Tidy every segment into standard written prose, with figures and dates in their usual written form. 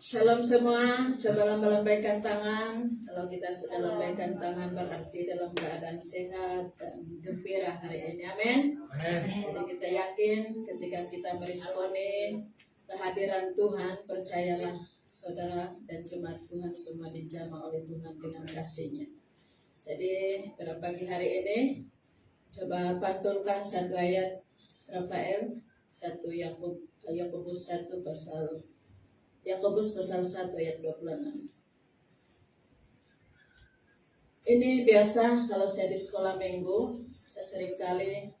Shalom semua, coba lambaikan tangan. Kalau kita sudah lambaikan tangan berarti dalam keadaan sehat dan gembira hari ini. Amin. Jadi kita yakin ketika kita meresponi kehadiran Tuhan, percayalah saudara dan jemaat Tuhan semua dijamah oleh Tuhan dengan kasih-Nya. Jadi pada pagi hari ini coba pantulkan satu ayat Rafael, satu Yakobus 1 pasal 1 ayat 26. Ini biasa kalau saya di sekolah minggu, saya sering kali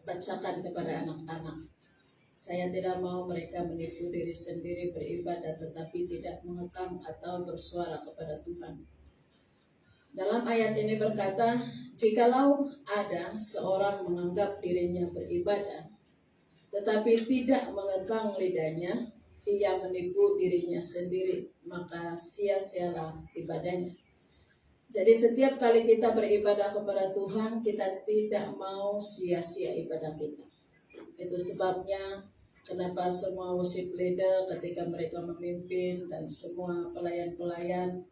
bacakan kepada anak-anak. Saya tidak mau mereka menipu diri sendiri beribadah tetapi tidak mengekang atau bersuara kepada Tuhan. Dalam ayat ini berkata, jikalau ada seorang menganggap dirinya beribadah tetapi tidak mengekang lidahnya, ia menipu dirinya sendiri, maka sia-sialah ibadahnya. Jadi setiap kali kita beribadah kepada Tuhan, kita tidak mau sia-sia ibadah kita. Itu sebabnya kenapa semua worship leader ketika mereka memimpin dan semua pelayan-pelayan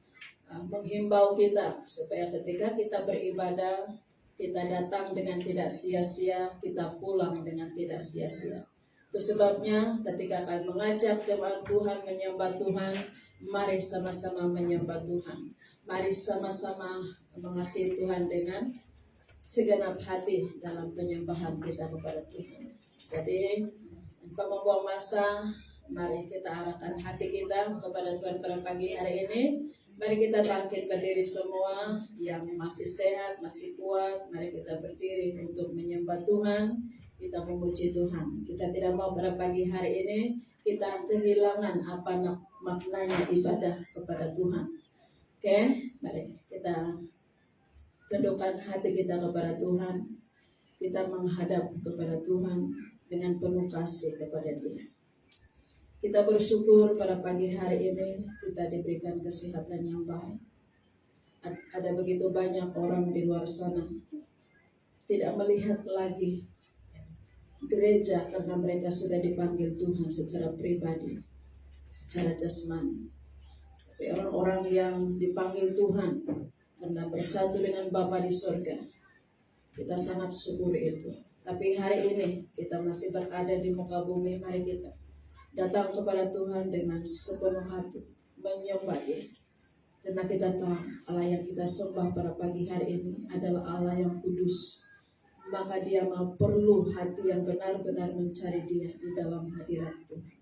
menghimbau kita supaya ketika kita beribadah, kita datang dengan tidak sia-sia, kita pulang dengan tidak sia-sia. Itu sebabnya ketika kami mengajak jemaat Tuhan menyembah Tuhan, mari sama-sama menyembah Tuhan. Mari sama-sama mengasihi Tuhan dengan segenap hati dalam penyembahan kita kepada Tuhan. Jadi, tanpa membuang masa, mari kita arahkan hati kita kepada Tuhan pada pagi hari ini. Mari kita bangkit berdiri semua yang masih sehat, masih kuat. Mari kita berdiri untuk menyembah Tuhan. Kita memuji Tuhan. Kita tidak mau pada pagi hari ini kita kehilangan apa maknanya ibadah kepada Tuhan. Oke, mari kita tundukkan hati kita kepada Tuhan. Kita menghadap kepada Tuhan dengan penuh kasih kepada Dia. Kita bersyukur pada pagi hari ini kita diberikan kesehatan yang baik. Ada begitu banyak orang di luar sana tidak melihat lagi gereja karena mereka sudah dipanggil Tuhan secara pribadi, secara jasmani. Tapi orang-orang yang dipanggil Tuhan karena bersatu dengan Bapa di surga, kita sangat syukuri itu. Tapi hari ini kita masih berada di muka bumi, mari kita datang kepada Tuhan dengan sepenuh hati, menyembah Dia. Karena kita tahu Allah yang kita sembah pada pagi hari ini adalah Allah yang kudus. Maka Dia mau perlu hati yang benar-benar mencari Dia di dalam hadirat Tuhan.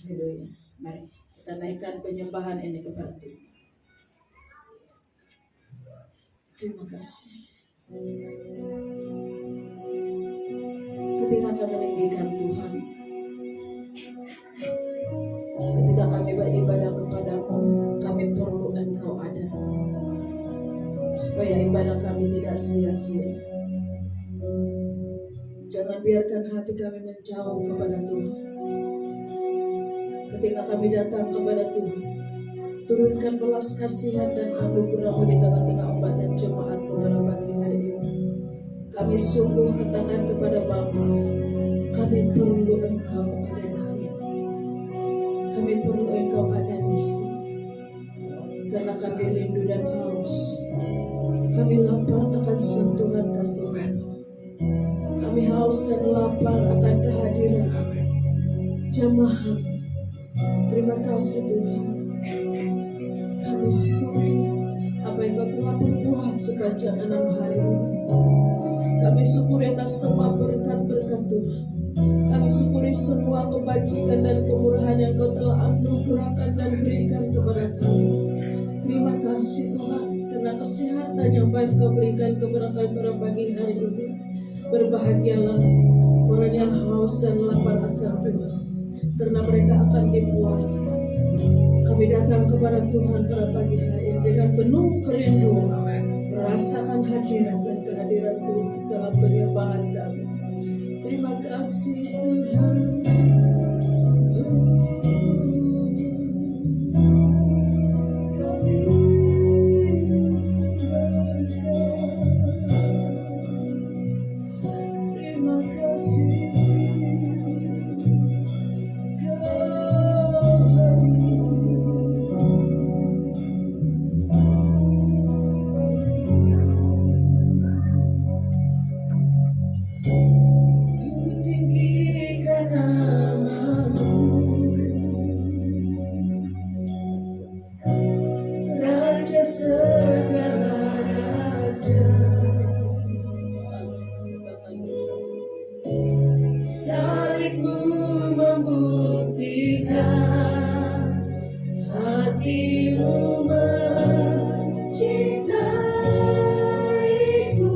Haleluya. Mari kita naikkan penyembahan ini kepada Tuhan. Terima kasih. Ketika kami meninggikan Tuhan, ketika kami beribadah kepadamu, kami perlu Engkau ada, supaya ibadah kami tidak sia-sia. Jangan biarkan hati kami menjauh kepada Tuhan. Ketika kami datang kepada Tuhan, turunkan belas kasihan dan anugerah-Mu di tengah-tengah umat dan jemaat-Mu dalam pagi hari ini. Kami sungguh katakan kepada Bapa, kami perlu Engkau ada di sini. Kami perlu Engkau ada di sini. Karena kami rindu dan haus. Kami lapar akan sentuhan kasih-Mu. Kami haus dan lapar akan kehadiran jemaat. Terima kasih Tuhan. Kami syukuri apa yang Kau telah perbuat sepanjang 6 hari ini. Kami syukuri atas semua berkat-berkat Tuhan. Kami syukuri semua kebajikan dan kemurahan yang Kau telah anugerahkan dan berikan kepada kami. Terima kasih Tuhan, karena kesehatan yang baik Kau berikan kepada kami pada pagi hari ini. Berbahagialah orang yang haus dan lapar akan Tuhan, karena mereka akan dipuaskan. Kami datang kepada Tuhan pada pagi hari ini dengan penuh kerinduan, merasakan hadirat dan kehadiran Tuhan dalam penyembahan kami. Terima kasih Tuhan. Terima kasih. Ku tinggikan namamu, Raja segala raja. Salibmu membuktikan hatimu mencintaiku.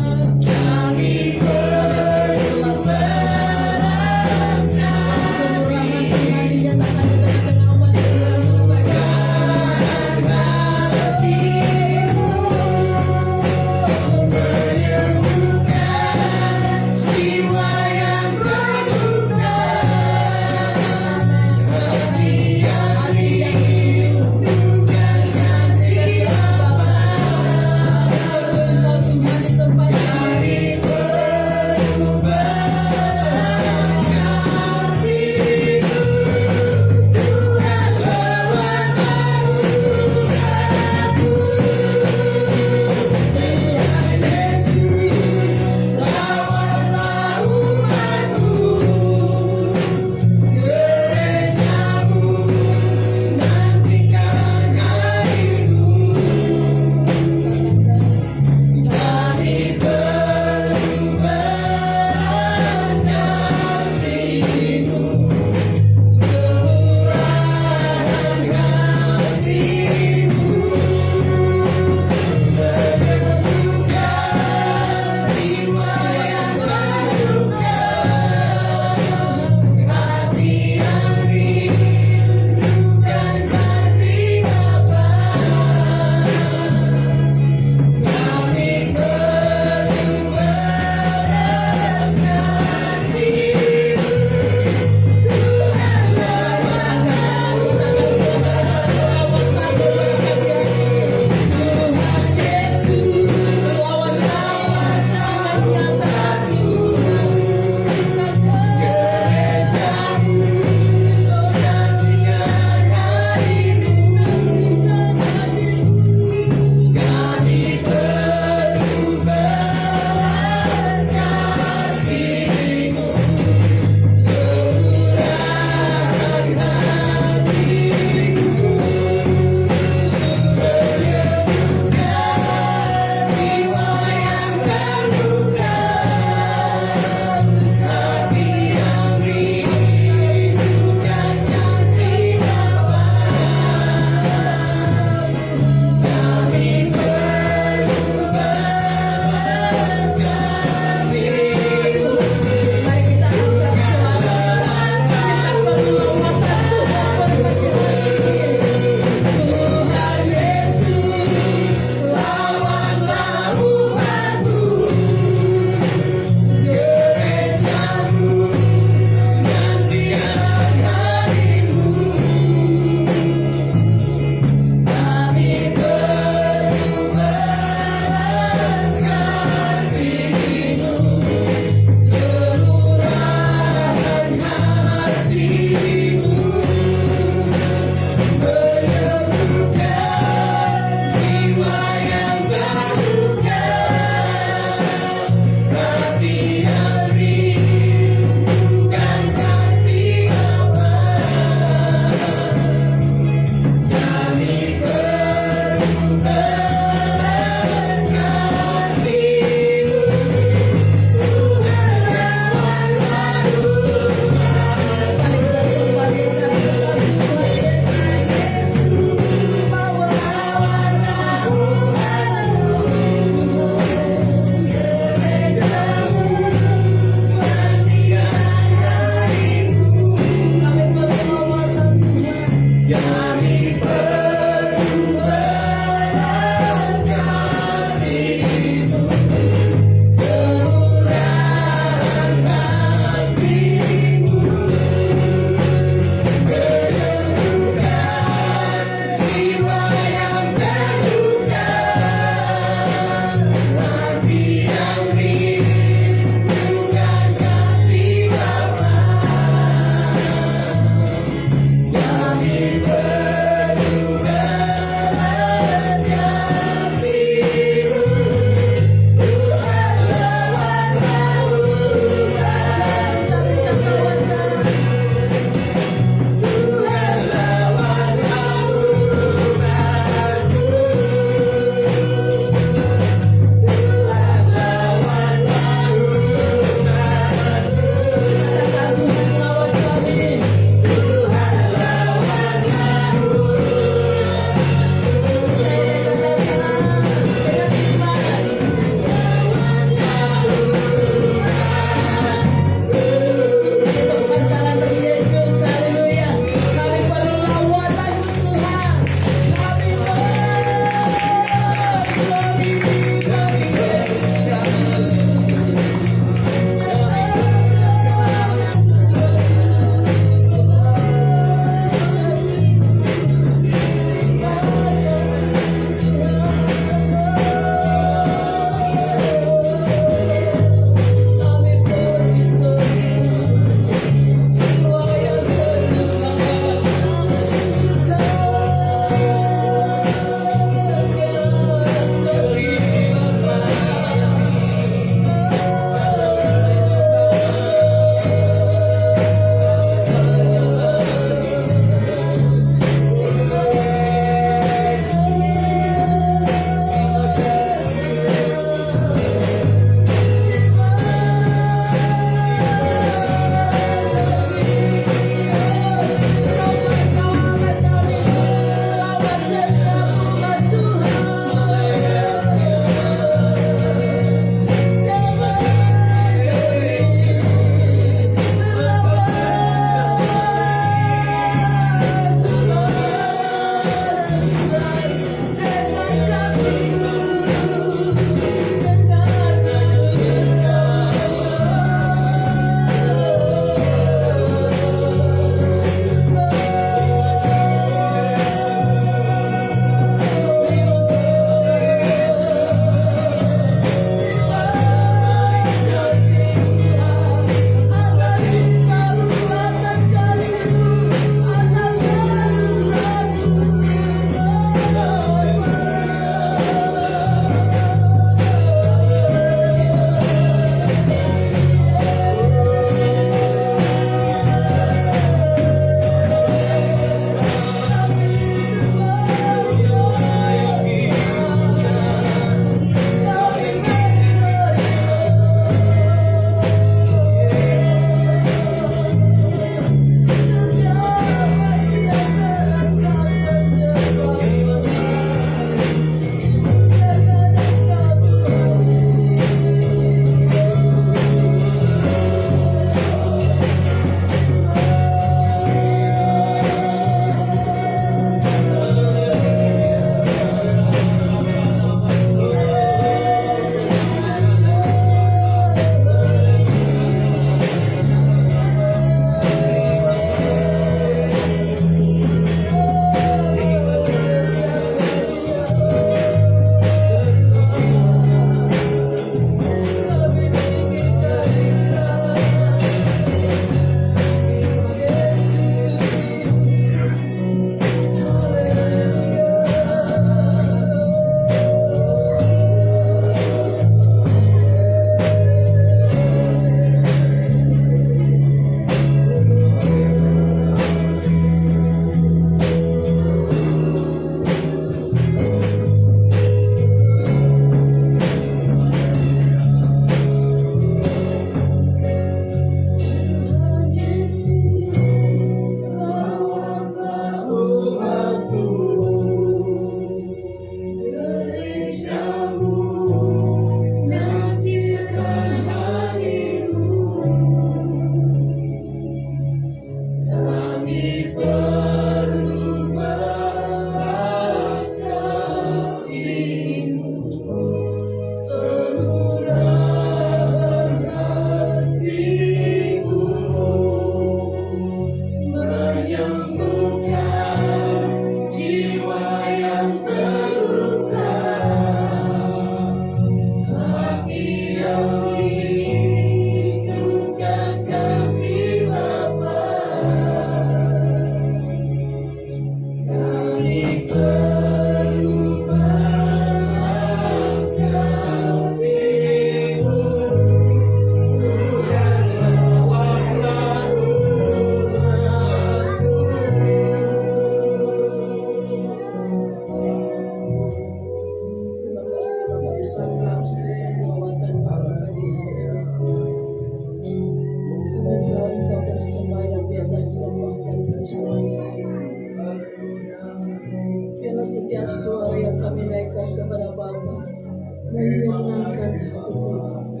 menyenangkan hati kami.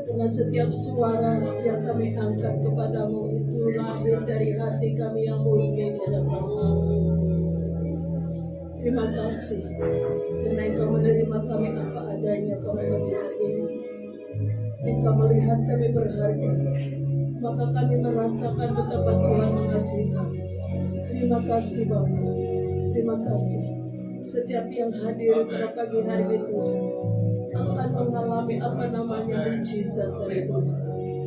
Karena setiap suara yang kami angkat kepadamu itu lahir dari hati kami yang murni di hadapan-Mu. Terima kasih karena Engkau menerima kami apa adanya pada pagi hari ini. Engkau melihat kami berharga, maka kami merasakan betapa Tuhan mengasihi kami. Terima kasih Bapa, terima kasih. Setiap yang hadir pada pagi hari ini Tuhan akan mengalami apa namanya mujizat dari Tuhan.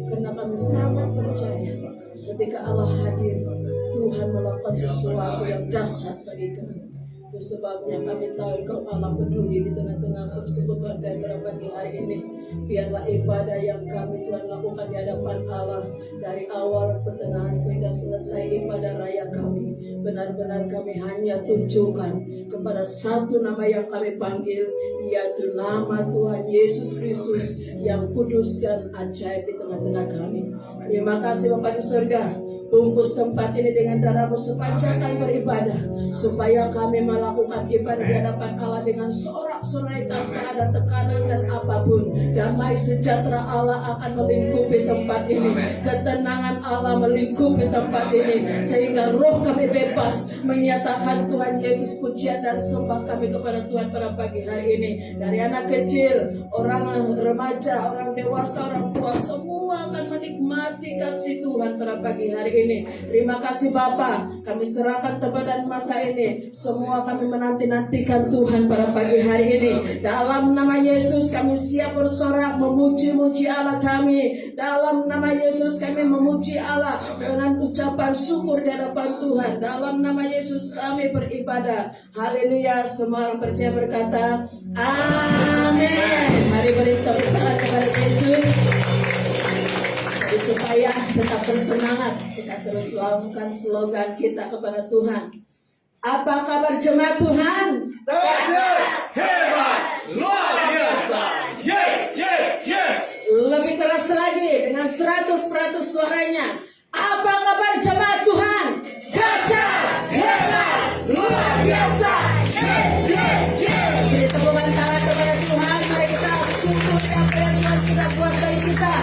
Karena kami sangat percaya ketika Allah hadir, Tuhan melakukan sesuatu yang dahsyat bagi kami. Itu sebabnya kami tahu Engkau Allah peduli di tengah-tengah persekutuan kami pada pagi hari ini. Biarlah ibadah yang kami Tuhan lakukan di hadapan Allah dari awal, pertengahan sehingga selesai ibadah raya kami, benar-benar kami hanya tunjukkan kepada satu nama yang kami panggil, yaitu nama Tuhan Yesus Kristus yang kudus dan ajaib di tengah-tengah kami. Terima kasih Bapa di surga. Bungkus tempat ini dengan darah-Mu sepanjang kami beribadah, supaya kami melakukan ibadah di hadapan Allah dengan sorak-sorai tanpa ada tekanan dan apapun. Damai sejahtera Allah akan melingkupi tempat ini, ketenangan Allah melingkupi tempat ini, sehingga roh kami bebas menyatakan Tuhan Yesus. Pujian dan sembah kami kepada Tuhan pada pagi hari ini. Dari anak kecil, orang remaja, orang dewasa, orang tua, semua akan menikmati kasih Tuhan pada pagi hari ini. Terima kasih Bapa, kami serahkan tempat dan masa ini. Semua kami menanti-nantikan Tuhan pada pagi hari ini. Dalam nama Yesus kami siap bersorak memuji-muji Allah kami. Dalam nama Yesus kami memuji Allah dengan ucapan syukur di hadapan Tuhan. Dalam nama Yesus kami beribadah. Haleluya. Semua orang percaya berkata amin. Mari beri tepuk tangan kepada Yesus. Supaya tetap bersemangat, kita terus lakukan slogan kita kepada Tuhan. Apa kabar jemaat Tuhan? Dahsyat, hebat, luar biasa. Yes, yes, yes. Lebih keras lagi dengan 100% suaranya. Apa kabar jemaat Tuhan? Dahsyat, hebat, luar biasa. Yes, yes, yes. Beri tepukan tangan kepada Tuhan. Mari kita syukuri apa yang Tuhan sudah buat bagi kita.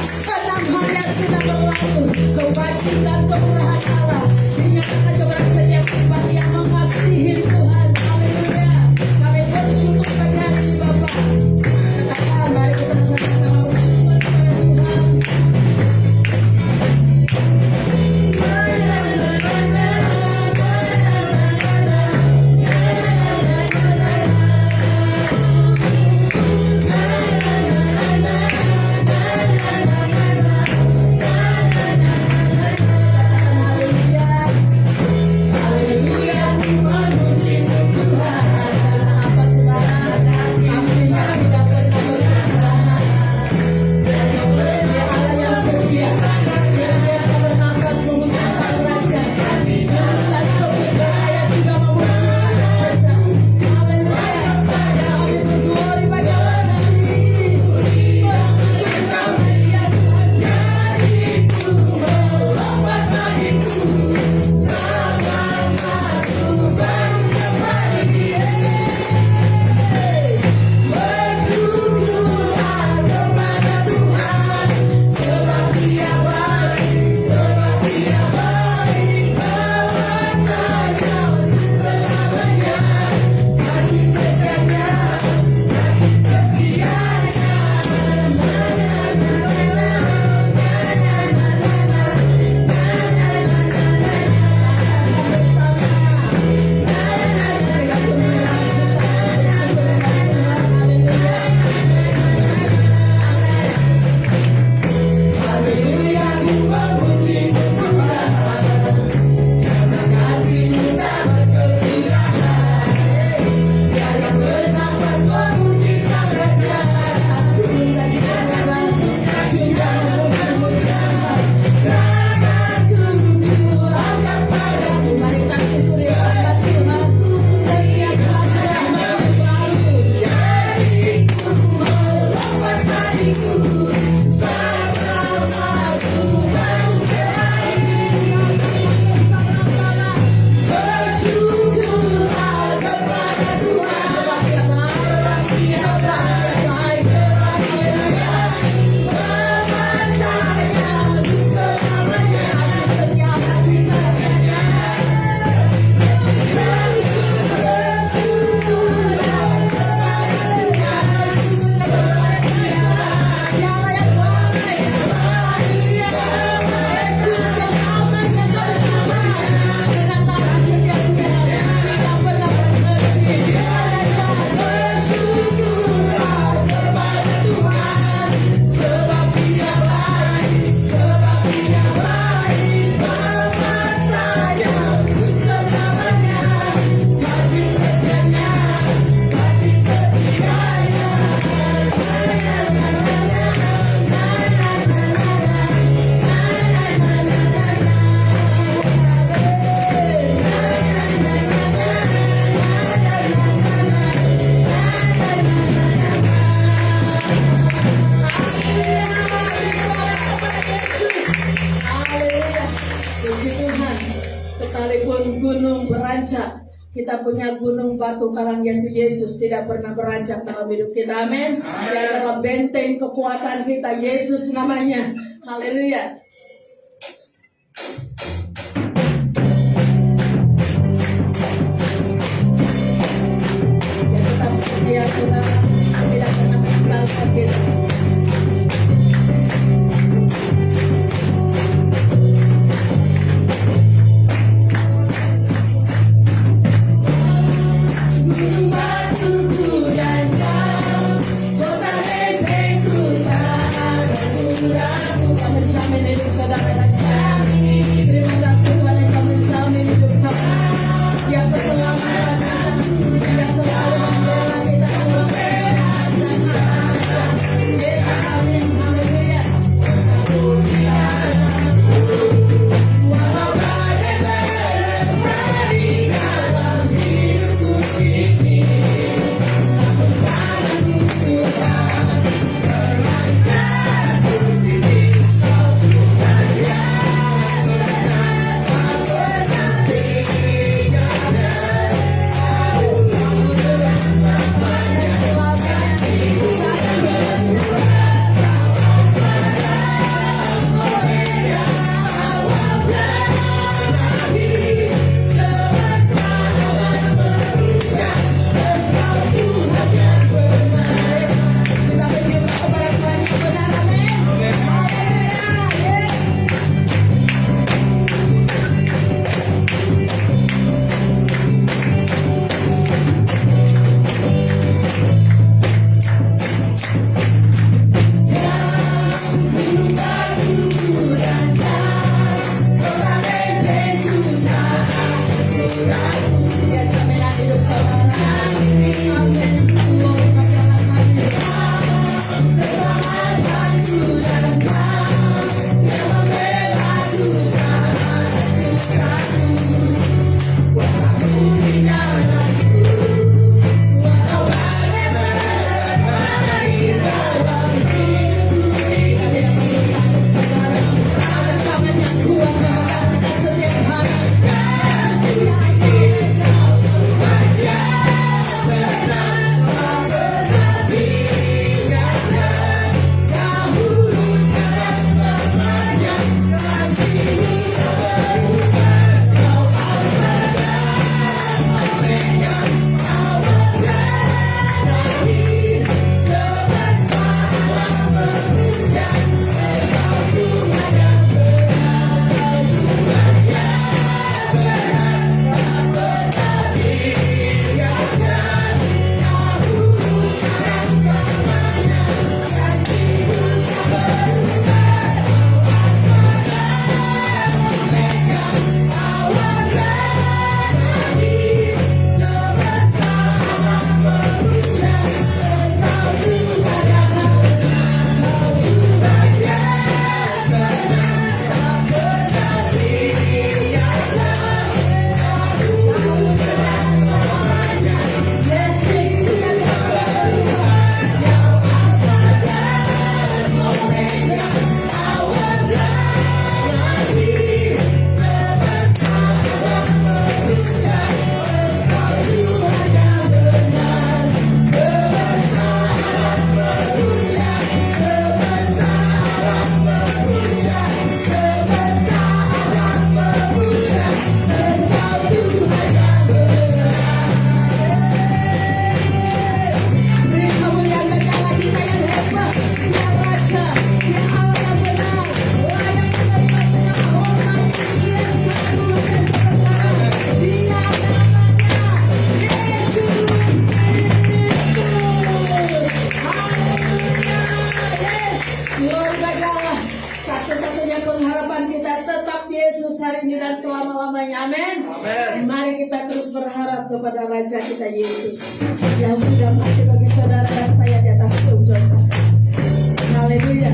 6 hal yang sudah berlaku, kebajikan, kemurahan Allah dinyatakan kepada setiap pribadi yang mengasihi Tuhan. Haleluya. Kami bersyukur pada hari ini Bapak. Katakan mari kita sama-sama bersyukur kepada Tuhan. Haleluya. beranjak. Kita punya gunung batu karang yaitu Yesus tidak pernah beranjak dalam hidup kita. Amin. Dia adalah benteng kekuatan kita. Yesus namanya. Haleluya. Dia tetap setia, saudara. Dia tidak pernah meninggalkan kita. Menjamin hidup saudara dan saya. Terima kasih Tuhan yang telah menjamin hidup kami. Dia keselamatan kita selalu membela kita dalam Yesus. Amin. Haleluya. Kita bersyukur kepada Tuhan yang benar. Amin. Haleluya. Yes. Dia jaminan hidup saudara. Amin. Mari kita terus berharap kepada Raja kita Yesus yang sudah mati bagi saudara dan saya di atas kayu salib. Haleluya.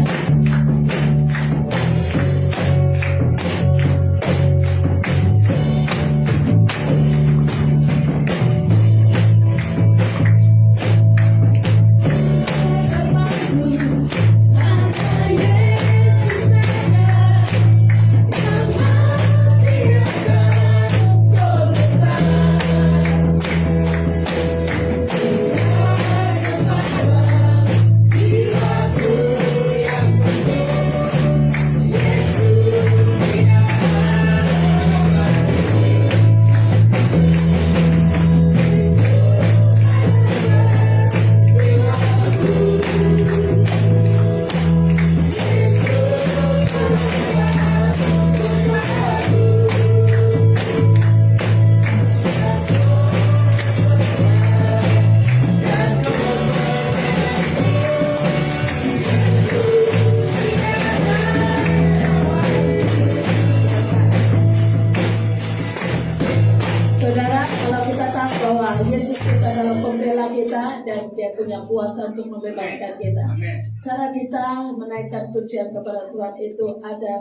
punya kuasa untuk membebaskan kita. Amin. Cara kita menaikkan pujian kepada Tuhan itu ada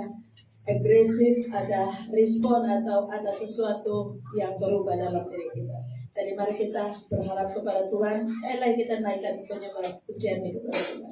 agresif, ada respon, atau ada sesuatu yang berubah dalam diri kita. Jadi mari kita berharap kepada Tuhan. Sekali lagi kita naikkan penyembah pujian ini kepada Tuhan.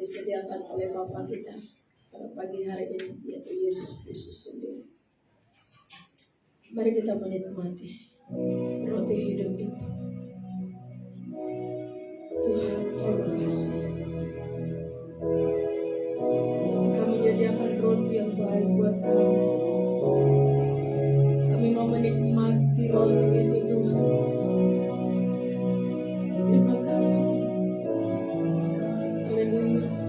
disediakan oleh Bapa kita pada pagi hari ini, yaitu Yesus Kristus sendiri. Mari kita menikmati roti hidup itu. Tuhan, terima kasih. Kami menyediakan roti yang baik buat kami. Kami mau menikmati roti itu, Tuhan. Terima kasih. Haleluya.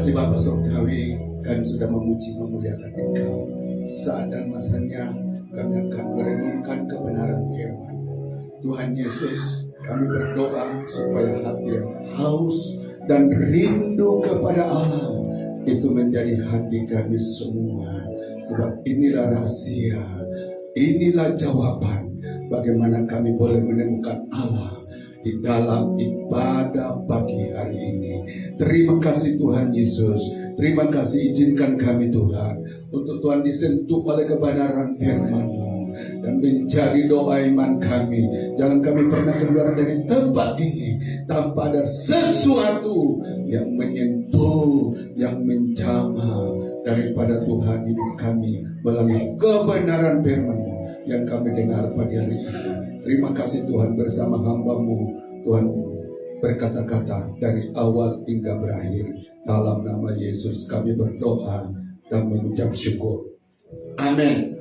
kasih Bapa Surgawi, kami sudah memuji memuliakan Engkau. Saat dan masanya kami akan merenungkan kebenaran firman Tuhan Yesus. Kami berdoa supaya hati yang haus dan rindu kepada Allah itu menjadi hati kami semua. Sebab inilah rahasia, inilah jawaban bagaimana kami boleh menemukan Allah di dalam ibadah pagi hari ini. Terima kasih Tuhan Yesus. Terima kasih, izinkan kami Tuhan untuk Tuhan disentuh oleh kebenaran firman-Mu dan menjadi doa iman kami. Jangan kami pernah keluar dari tempat ini tanpa ada sesuatu yang menyentuh, yang menjamah daripada Tuhan hidup kami melalui kebenaran firman-Mu yang kami dengar pagi hari ini. Terima kasih Tuhan, bersama hamba-Mu Tuhan berkata-kata dari awal hingga berakhir. Dalam nama Yesus kami berdoa dan mengucap syukur. Amin.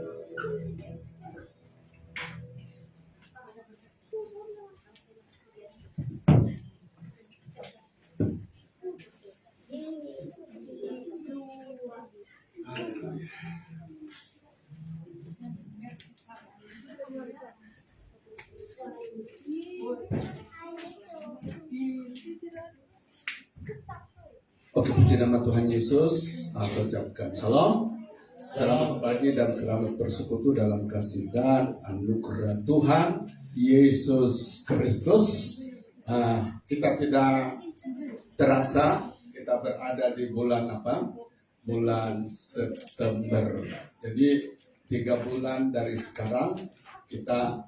Oke, puji nama Tuhan Yesus. Saya ucapkan salam, selamat pagi dan selamat bersekutu dalam kasih dan anugerah Tuhan Yesus Kristus. Kita tidak terasa kita berada di bulan apa? Bulan September. Jadi 3 bulan dari sekarang kita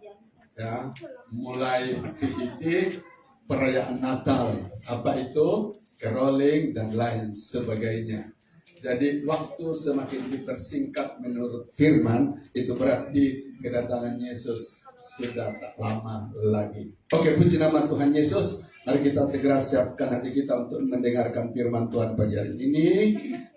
mulai aktiviti perayaan Natal. Apa itu? Caroling dan lain sebagainya. Jadi waktu semakin dipersingkat menurut firman, itu berarti kedatangan Yesus sudah tak lama lagi. Oke, puji nama Tuhan Yesus. Mari kita segera siapkan hati kita untuk mendengarkan firman Tuhan pagi hari ini.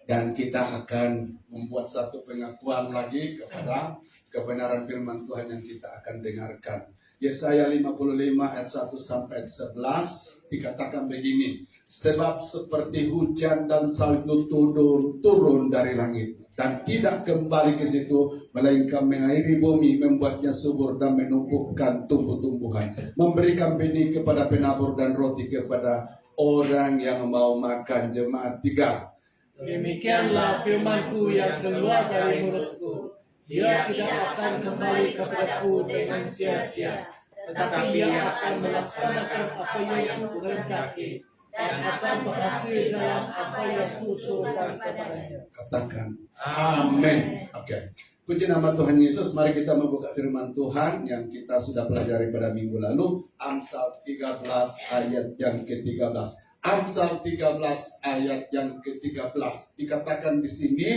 Dan kita akan membuat satu pengakuan lagi kepada kebenaran firman Tuhan yang kita akan dengarkan. Yesaya 55 ayat 1 sampai 11 dikatakan begini. Sebab seperti hujan dan salju turun dari langit dan tidak kembali ke situ, melainkan mengairi bumi, membuatnya subur dan menumbuhkan tumbuh-tumbuhan, memberikan benih kepada penabur dan roti kepada orang yang mau makan. Jemaat 3. Demikianlah firman-Ku yang keluar dari mulutku. Dia tidak akan kembali kepadaku dengan sia-sia, tetapi dia akan melaksanakan apa yang Ku kehendaki dan akan berhasil dalam apa yang Kusuruhkan kepadanya. Katakan amin. Oke. Puji nama Tuhan Yesus. Mari kita membuka firman Tuhan yang kita sudah pelajari pada minggu lalu. Amsal 13 ayat yang ke-13. Amsal 13 ayat yang ke-13 dikatakan di sini,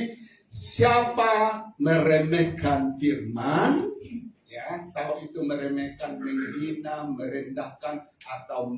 siapa meremehkan firman, ya, tahu itu meremehkan, menghina, merendahkan atau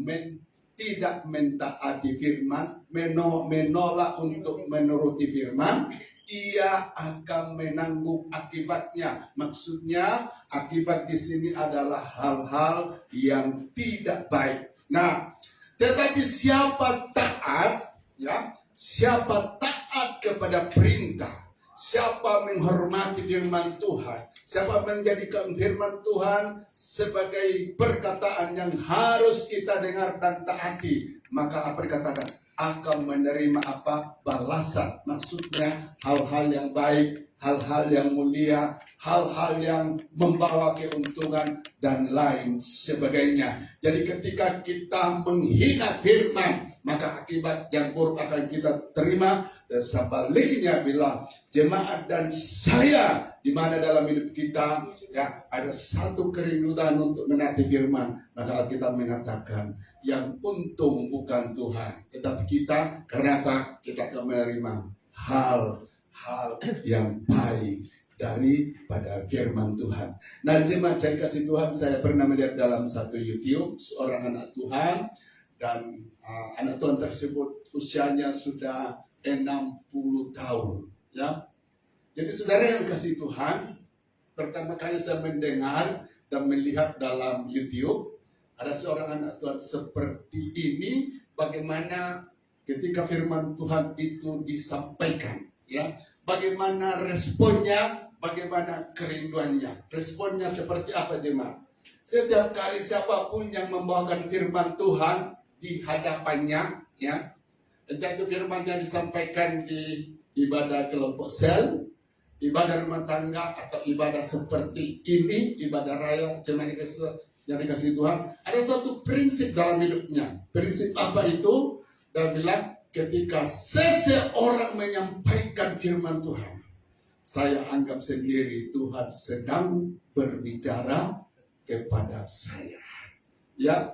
tidak mentaati firman, menolak untuk menuruti firman, ia akan menanggung akibatnya. Maksudnya akibat di sini adalah hal-hal yang tidak baik. Nah, tetapi siapa taat, ya, siapa taat kepada perintah, siapa menghormati firman Tuhan, siapa menjadikan firman Tuhan sebagai perkataan yang harus kita dengar dan taati, maka apa dikatakan? Akan menerima apa? Balasan. Maksudnya hal-hal yang baik, hal-hal yang mulia, hal-hal yang membawa keuntungan dan lain sebagainya. Jadi ketika kita menghina firman, maka akibat yang buruk akan kita terima. Dan sebaliknya bila jemaat dan saya di mana dalam hidup kita ya ada satu kerinduan untuk menaati firman, maka Alkitab mengatakan yang untung bukan Tuhan, tetapi kita. Kenapa? Kita akan menerima hal-hal yang baik daripada firman Tuhan. Nah, jemaat saya kasih Tuhan, saya pernah melihat dalam satu YouTube seorang anak Tuhan, dan anak Tuhan tersebut usianya sudah 60 tahun, ya. Jadi saudara yang kasih Tuhan, pertama kali saya mendengar dan melihat dalam YouTube ada seorang anak Tuhan seperti ini, bagaimana ketika firman Tuhan itu disampaikan, ya, bagaimana responnya, bagaimana kerinduannya. Responnya seperti apa jemaat? Setiap kali siapapun yang membawakan firman Tuhan di hadapannya, ya, entah itu firman yang disampaikan di ibadah kelompok sel, ibadah rumah tangga, atau ibadah seperti ini, ibadah raya, jemaat yang dikasih Tuhan, ada satu prinsip dalam hidupnya. Prinsip apa itu? Dan bilang, ketika seseorang menyampaikan firman Tuhan, saya anggap sendiri Tuhan sedang berbicara kepada saya. Ya,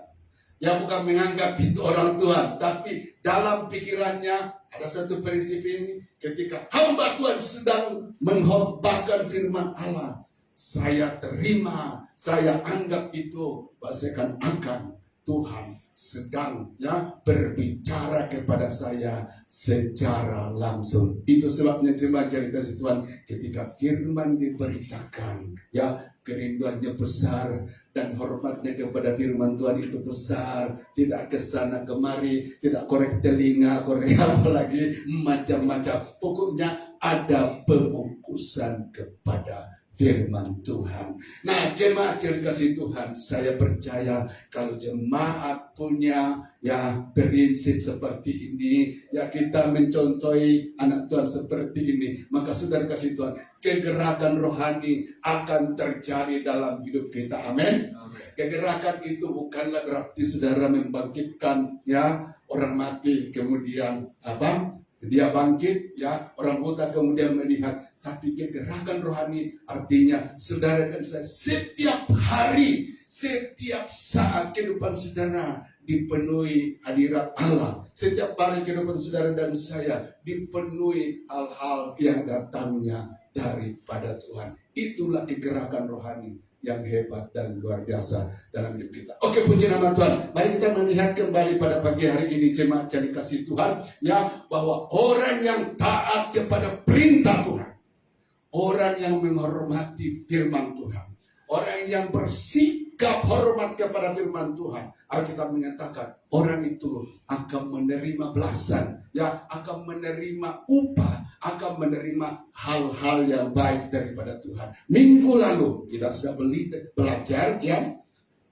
ya, bukan menganggap itu orang Tuhan, tapi dalam pikirannya ada satu prinsip ini. Ketika hamba Tuhan sedang mengkhotbahkan firman Allah, saya terima, saya anggap itu seakan-akan Tuhan sedang, ya, berbicara kepada saya secara langsung. Itu sebabnya jemaat yang dikasihi Tuhan, ketika firman diberitakan, ya, kerinduannya besar dan hormatnya kepada firman Tuhan itu besar. Tidak kesana kemari, tidak korek telinga, korek apa lagi, macam-macam. Pokoknya ada pembungkusan kepada firman Tuhan. Nah, jemaat yang dikasihi Tuhan, saya percaya kalau jemaat punya, ya, prinsip seperti ini, ya, kita mencontohi anak Tuhan seperti ini, maka saudara kasih Tuhan, kegerakan rohani akan terjadi dalam hidup kita. Amin. Kegerakan itu bukanlah berarti saudara membangkitkan, ya, orang mati kemudian apa? Dia bangkit, ya, orang buta kemudian melihat. Tapi kegerakan rohani artinya saudara dan saya setiap hari, setiap saat kehidupan saudara dipenuhi hadirat Allah. Setiap hari kehidupan saudara dan saya dipenuhi hal-hal yang datangnya daripada Tuhan. Itulah kegerakan rohani yang hebat dan luar biasa dalam hidup kita. Oke, puji nama Tuhan. Mari kita melihat kembali pada pagi hari ini, jemaat yang dikasihi Tuhan, ya, bahwa orang yang taat kepada perintah Tuhan, orang yang menghormati firman Tuhan, orang yang bersikap hormat kepada firman Tuhan, Alkitab menyatakan orang itu akan menerima balasan, ya, akan menerima upah, akan menerima hal-hal yang baik daripada Tuhan. Minggu lalu kita sudah belajar, ya,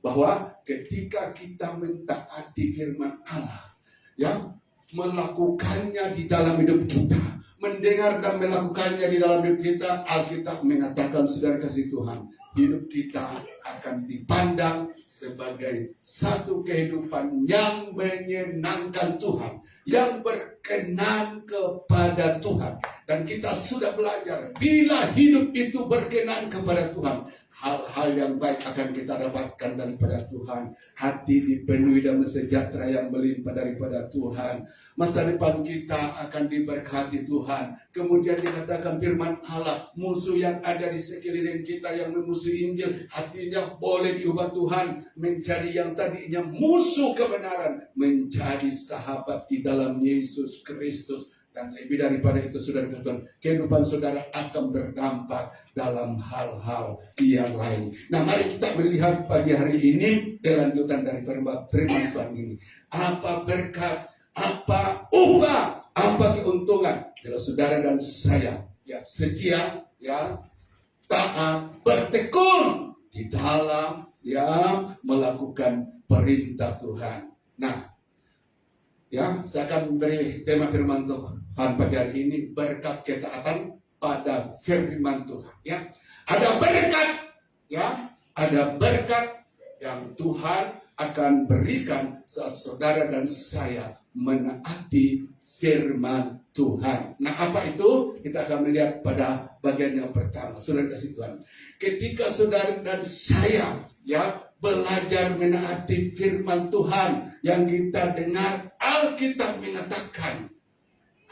bahwa ketika kita mentaati firman Allah, ya, melakukannya di dalam hidup kita, mendengar dan melakukannya di dalam hidup kita, Alkitab mengatakan, saudara kasih Tuhan, hidup kita akan dipandang sebagai satu kehidupan yang menyenangkan Tuhan, yang berkenan kepada Tuhan. Dan kita sudah belajar, bila hidup itu berkenan kepada Tuhan, hal-hal yang baik akan kita dapatkan daripada Tuhan. Hati dipenuhi dan sejahtera yang melimpah daripada Tuhan. Masa depan kita akan diberkati Tuhan. Kemudian dikatakan firman Allah, musuh yang ada di sekeliling kita yang memusuhi Injil, hatinya boleh diubah Tuhan menjadi yang tadinya musuh kebenaran, menjadi sahabat di dalam Yesus Kristus. Dan lebih daripada itu, saudara Tuhan, kehidupan saudara akan berdampak dalam hal-hal yang lain. Nah, mari kita melihat pagi hari ini kelanjutan dari firman Tuhan ini. Apa berkat, apa upah, apa keuntungan bila saudara dan saya, ya, setia, ya, taat, bertekun di dalam, ya, melakukan perintah Tuhan. Nah, ya, saya akan memberi tema firman Tuhan pagi hari ini, berkat ketaatan pada firman Tuhan. Ya, ada berkat, ya, ada berkat yang Tuhan akan berikan saat saudara dan saya menaati firman Tuhan. Nah, apa itu? Kita akan melihat pada bagian yang pertama, saudara kasih Tuhan. Ketika saudara dan saya, ya, belajar menaati firman Tuhan yang kita dengar, Alkitab mengatakan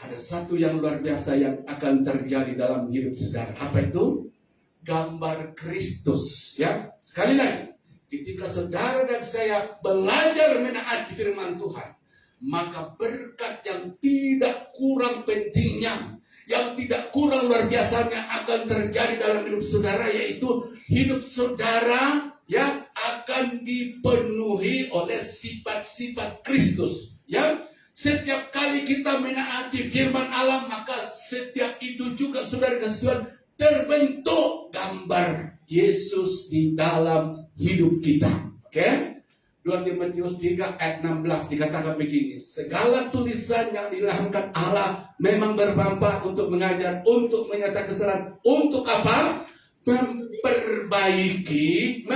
ada satu yang luar biasa yang akan terjadi dalam hidup saudara. Apa itu? Gambar Kristus, ya. Sekali lagi, ketika saudara dan saya belajar menaati firman Tuhan, maka berkat yang tidak kurang pentingnya, yang tidak kurang luar biasanya akan terjadi dalam hidup saudara, yaitu hidup saudara, ya, akan dipenuhi oleh sifat-sifat Kristus, ya. Setiap kali kali kita menaati firman Allah, maka setiap itu juga saudara kasih Tuhan terbentuk gambar Yesus di dalam hidup kita. Oke? 2 Timotius 3 ayat 16 dikatakan begini, segala tulisan yang diilhamkan Allah memang bermanfaat untuk mengajar, untuk menyatakan kesalahan, untuk apa? Memperbaiki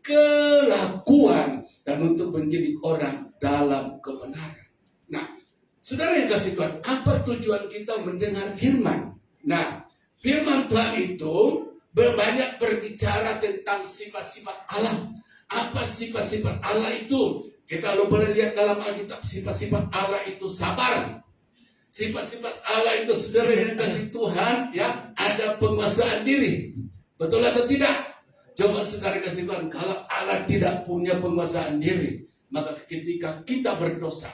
kelakuan dan untuk menjadi orang dalam kebenaran. Nah, saudara yang kasih Tuhan, apa tujuan kita mendengar firman? Nah, firman Tuhan itu banyak berbicara tentang sifat-sifat Allah. Apa sifat-sifat Allah itu? Kita boleh lihat dalam Alkitab, sifat-sifat Allah itu sabar. Sifat-sifat Allah itu saudara yang kasih Tuhan, ya, ada penguasaan diri. Betul atau tidak? Coba saudara kasih Tuhan, kalau Allah tidak punya penguasaan diri, maka ketika kita berdosa,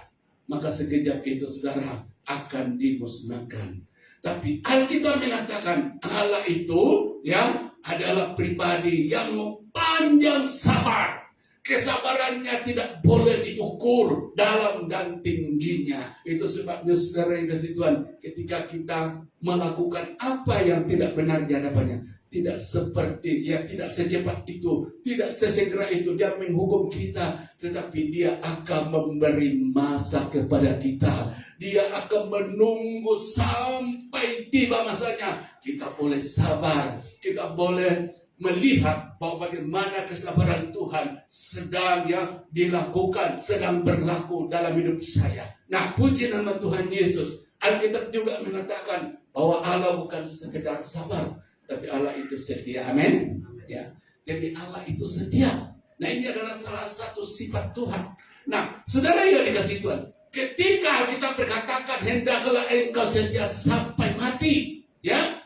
maka sekejap itu saudara akan dimusnahkan. Tapi Alkitab mengatakan Allah itu, ya, adalah pribadi yang panjang sabar. Kesabarannya tidak boleh diukur dalam dan tingginya. Itu sebabnya saudara yang kasih Tuhan, ketika kita melakukan apa yang tidak benar di hadapannya, tidak seperti, ya, tidak secepat itu, tidak sesegera itu dia menghukum kita, tetapi dia akan memberi masa kepada kita. Dia akan menunggu sampai tiba masanya. Kita boleh sabar, kita boleh melihat bahwa bagaimana kesabaran Tuhan sedang, ya, dilakukan, sedang berlaku dalam hidup saya. Nah, puji nama Tuhan Yesus. Alkitab juga mengatakan bahwa Allah bukan sekedar sabar, tapi Allah itu setia. Amin. Ya, jadi Allah itu setia. Nah, ini adalah salah satu sifat Tuhan. Nah, saudara yang dikasih Tuhan, ketika kita berkatakan hendaklah engkau setia sampai mati, ya,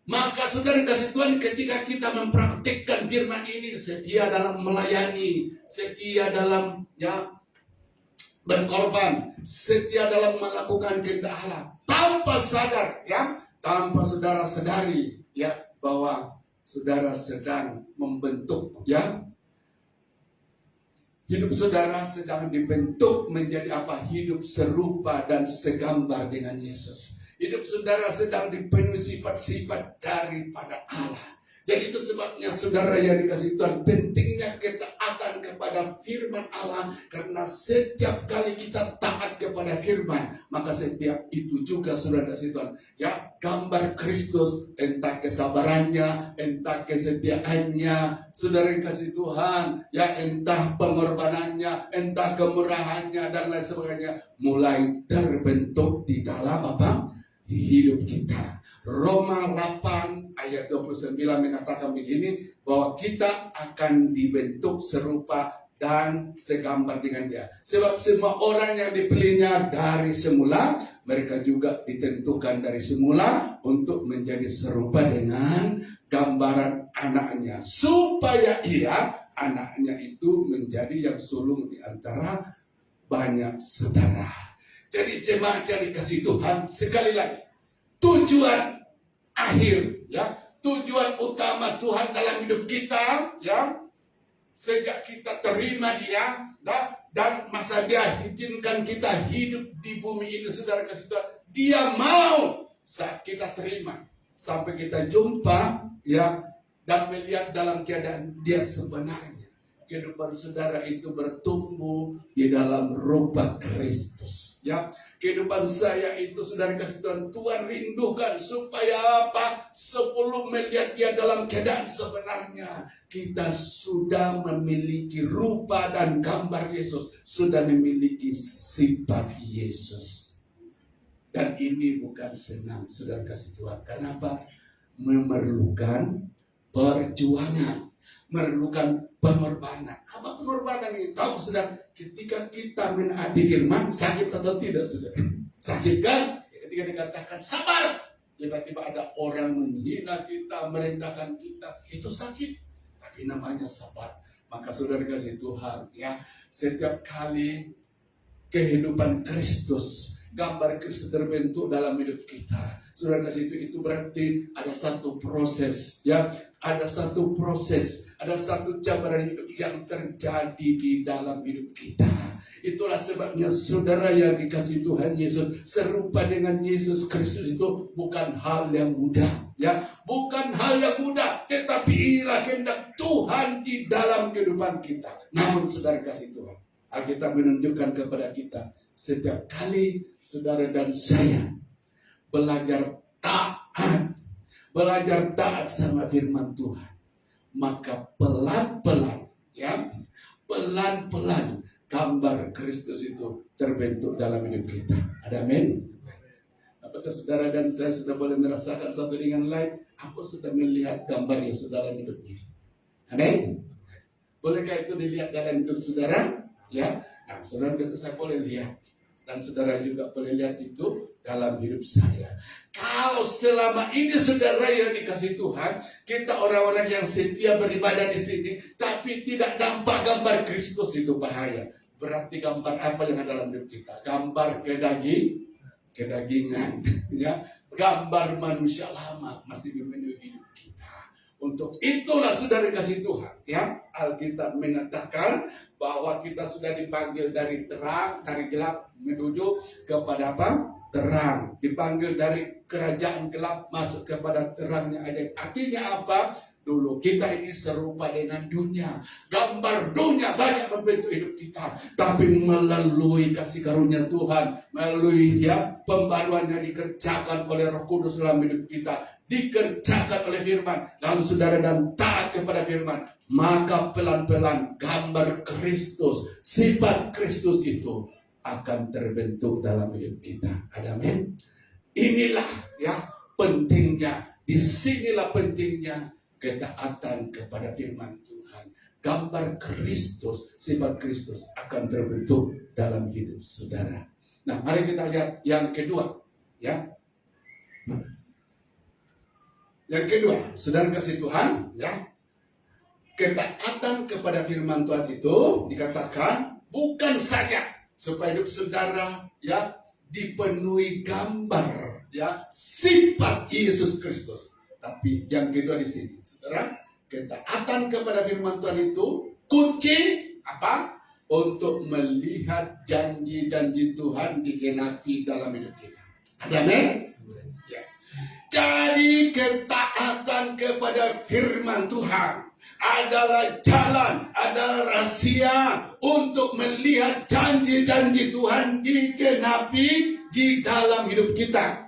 maka saudara kasih Tuhan, ketika kita mempraktikkan firman ini, setia dalam melayani, setia dalam, ya, berkorban, setia dalam melakukan kehendak Allah, tanpa sadar, ya, tanpa saudara sadari, ya, bahwa saudara sedang membentuk, ya, hidup saudara sedang dibentuk menjadi apa? Hidup serupa dan segambar dengan Yesus. Hidup saudara sedang dipenuhi sifat-sifat daripada Allah. Jadi itu sebabnya saudara yang dikasih Tuhan, pentingnya ketaatan kepada firman Allah. Karena setiap kali kita taat kepada firman, maka setiap itu juga saudara kasih Tuhan, ya, gambar Kristus, entah kesabarannya, entah kesetiaannya, saudara yang kasih Tuhan, ya, entah pengorbanannya, entah kemurahannya dan lain sebagainya, mulai terbentuk di dalam apa? Hidup kita. Roma 8 ayat 29 mengatakan begini, bahwa kita akan dibentuk serupa dan segambar dengan dia. Sebab semua orang yang dipilihnya dari semula, mereka juga ditentukan dari semula untuk menjadi serupa dengan gambaran anaknya, supaya ia, anaknya itu, menjadi yang sulung di antara banyak saudara. Jadi jemaat yang dikasih Tuhan, sekali lagi, tujuan akhir, ya, tujuan utama Tuhan dalam hidup kita, ya, sejak kita terima dia, dan masa dia izinkan kita hidup di bumi ini, saudara kasih Tuhan, dia mau saat kita terima sampai kita jumpa, ya, dan melihat dalam keadaan dia sebenarnya. Kehidupan saudara itu bertumbuh di dalam rupa Kristus, ya. Kehidupan saya itu saudara kasih Tuhan, Tuhan rindukan supaya apa? Sebelum melihat dia dalam keadaan sebenarnya, kita sudah memiliki rupa dan gambar Yesus, sudah memiliki sifat Yesus. Dan ini bukan senang, saudara kasih Tuhan. Kenapa? Memerlukan perjuangan, memerlukan pengorbanan. Apa pengorbanan ini? Tahu saudara, ketika kita menaati firman, sakit atau tidak saudara? Sakit kan? Ketika dikatakan sabar, tiba-tiba ada orang menghina kita, merendahkan kita, itu sakit. Tapi namanya sabar. Maka saudara kasih Tuhan, ya, setiap kali kehidupan Kristus, gambar Kristus terbentuk dalam hidup kita, saudara kasih itu berarti ada satu proses, ya, ada satu proses, ada satu cabaran hidup yang terjadi di dalam hidup kita. Itulah sebabnya saudara yang dikasihi Tuhan Yesus, serupa dengan Yesus Kristus itu bukan hal yang mudah, ya, bukan hal yang mudah, tetapi inilah kehendak Tuhan di dalam kehidupan kita. Namun saudara kasih Tuhan, Alkitab menunjukkan kepada kita, setiap kali saudara dan saya belajar taat sama firman Tuhan, maka pelan-pelan, ya, pelan-pelan gambar Kristus itu terbentuk dalam hidup kita. Ada amin? Apakah saudara dan saya sudah boleh merasakan satu dengan lain? Aku sudah melihat gambar yang saudara hidup ini. Amin? Bolehkah itu dilihat dalam hidup saudara? Ya, nah, saudara dan saya boleh lihat, dan saudara juga boleh lihat itu dalam hidup saya. Kalau selama ini saudara yang dikasih Tuhan, kita orang-orang yang setia beribadah di sini, tapi tidak nampak gambar Kristus, itu bahaya. Berarti gambar apa yang ada dalam hidup kita? Gambar kedagingan, ya, gambar manusia lama masih memenuhi hidup kita. Untuk itulah saudara kasih Tuhan, ya, Alkitab mengatakan bahwa kita sudah dipanggil dari terang, dari gelap menuju kepada apa? Terang. Dipanggil dari kerajaan gelap masuk kepada terangnya ajaib. Artinya apa? Dulu kita ini serupa dengan dunia. Gambar dunia banyak membentuk hidup kita. Tapi melalui kasih karunia Tuhan, melalui, ya, pembaruan yang dikerjakan oleh Roh Kudus dalam hidup kita, dikerjakan oleh firman, lalu saudara dan taat kepada firman, maka pelan-pelan gambar Kristus, sifat Kristus itu akan terbentuk dalam hidup kita. Ada amin? Inilah, ya, pentingnya, disinilah pentingnya ketaatan kepada firman Tuhan. Gambar Kristus, sifat Kristus akan terbentuk dalam hidup saudara. Nah, mari kita lihat yang kedua, ya. Yang kedua, saudara kasih Tuhan, ya, ketaatan kepada firman Tuhan itu dikatakan bukan saja supaya hidup saudara, ya, dipenuhi gambar, ya, sifat Yesus Kristus. Tapi yang kedua di sini, saudara, ketaatan kepada firman Tuhan itu kunci apa? Untuk melihat janji-janji Tuhan digenapi dalam hidup kita. Ada amin? Ya. Jadi ketaatan kepada firman Tuhan adalah jalan, adalah rahasia untuk melihat janji-janji Tuhan digenapi di dalam hidup kita.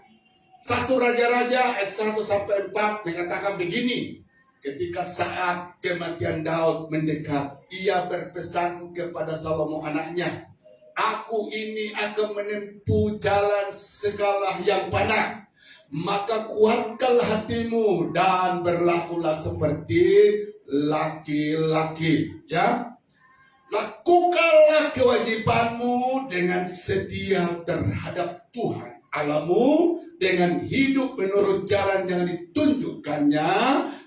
1 Raja-Raja ayat 1-4 mengatakan begini. Ketika saat kematian Daud mendekat, ia berpesan kepada Salomo anaknya, aku ini akan menempuh jalan segala yang panah. Maka kuatkanlah hatimu dan berlakulah seperti laki-laki, ya. Lakukanlah kewajibanmu dengan setia terhadap Tuhan Allahmu, dengan hidup menurut jalan yang ditunjukkannya,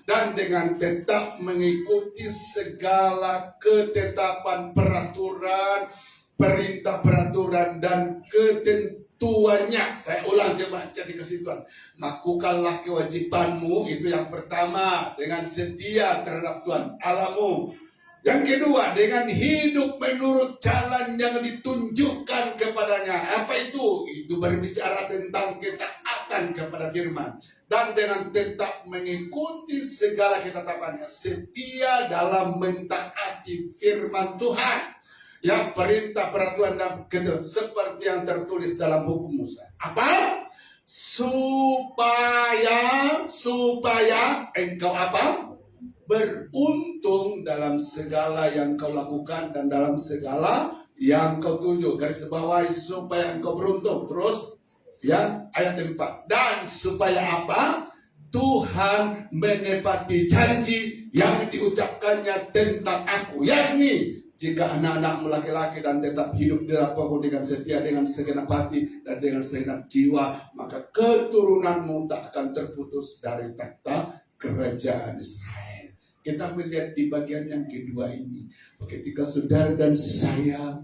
dan dengan tetap mengikuti segala ketetapan peraturan, perintah peraturan dan ketentuannya. Saya ulang coba jadi kesimpulan. Lakukanlah kewajibanmu, itu yang pertama, dengan setia terhadap Tuhan Allahmu. Yang kedua, dengan hidup menurut jalan yang ditunjukkan kepadanya. Apa itu? Itu berbicara tentang ketaatan kepada firman. Dan dengan tetap mengikuti segala ketetapannya. Setia dalam mentaati firman Tuhan. Yang perintah, peraturan, dan ketentuan. Seperti yang tertulis dalam hukum Musa. Apa? Supaya engkau apa? Beruntung dalam segala yang kau lakukan dan dalam segala yang kau tuju. Garis bawahi supaya engkau beruntung. Terus, ya, ayat 4. Dan supaya apa? Tuhan menepati janji yang diucapkannya tentang aku, yakni jika anak-anakmu laki-laki dan tetap hidup di dalam aku dengan setia, dengan segenap hati dan dengan segenap jiwa, maka keturunanmu tak akan terputus dari takhta kerajaan Israel. Kita melihat di bagian yang kedua ini, ketika saudara dan saya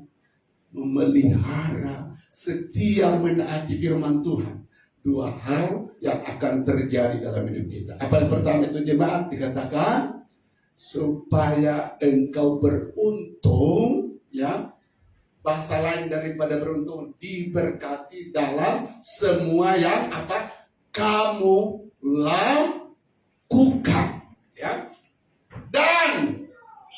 memelihara, setia menaati firman Tuhan, dua hal yang akan terjadi dalam hidup kita. Apa yang pertama itu, jemaat, dikatakan supaya engkau beruntung, ya, bahasa lain daripada beruntung, diberkati dalam semua yang kamu lakukan, ya. Dan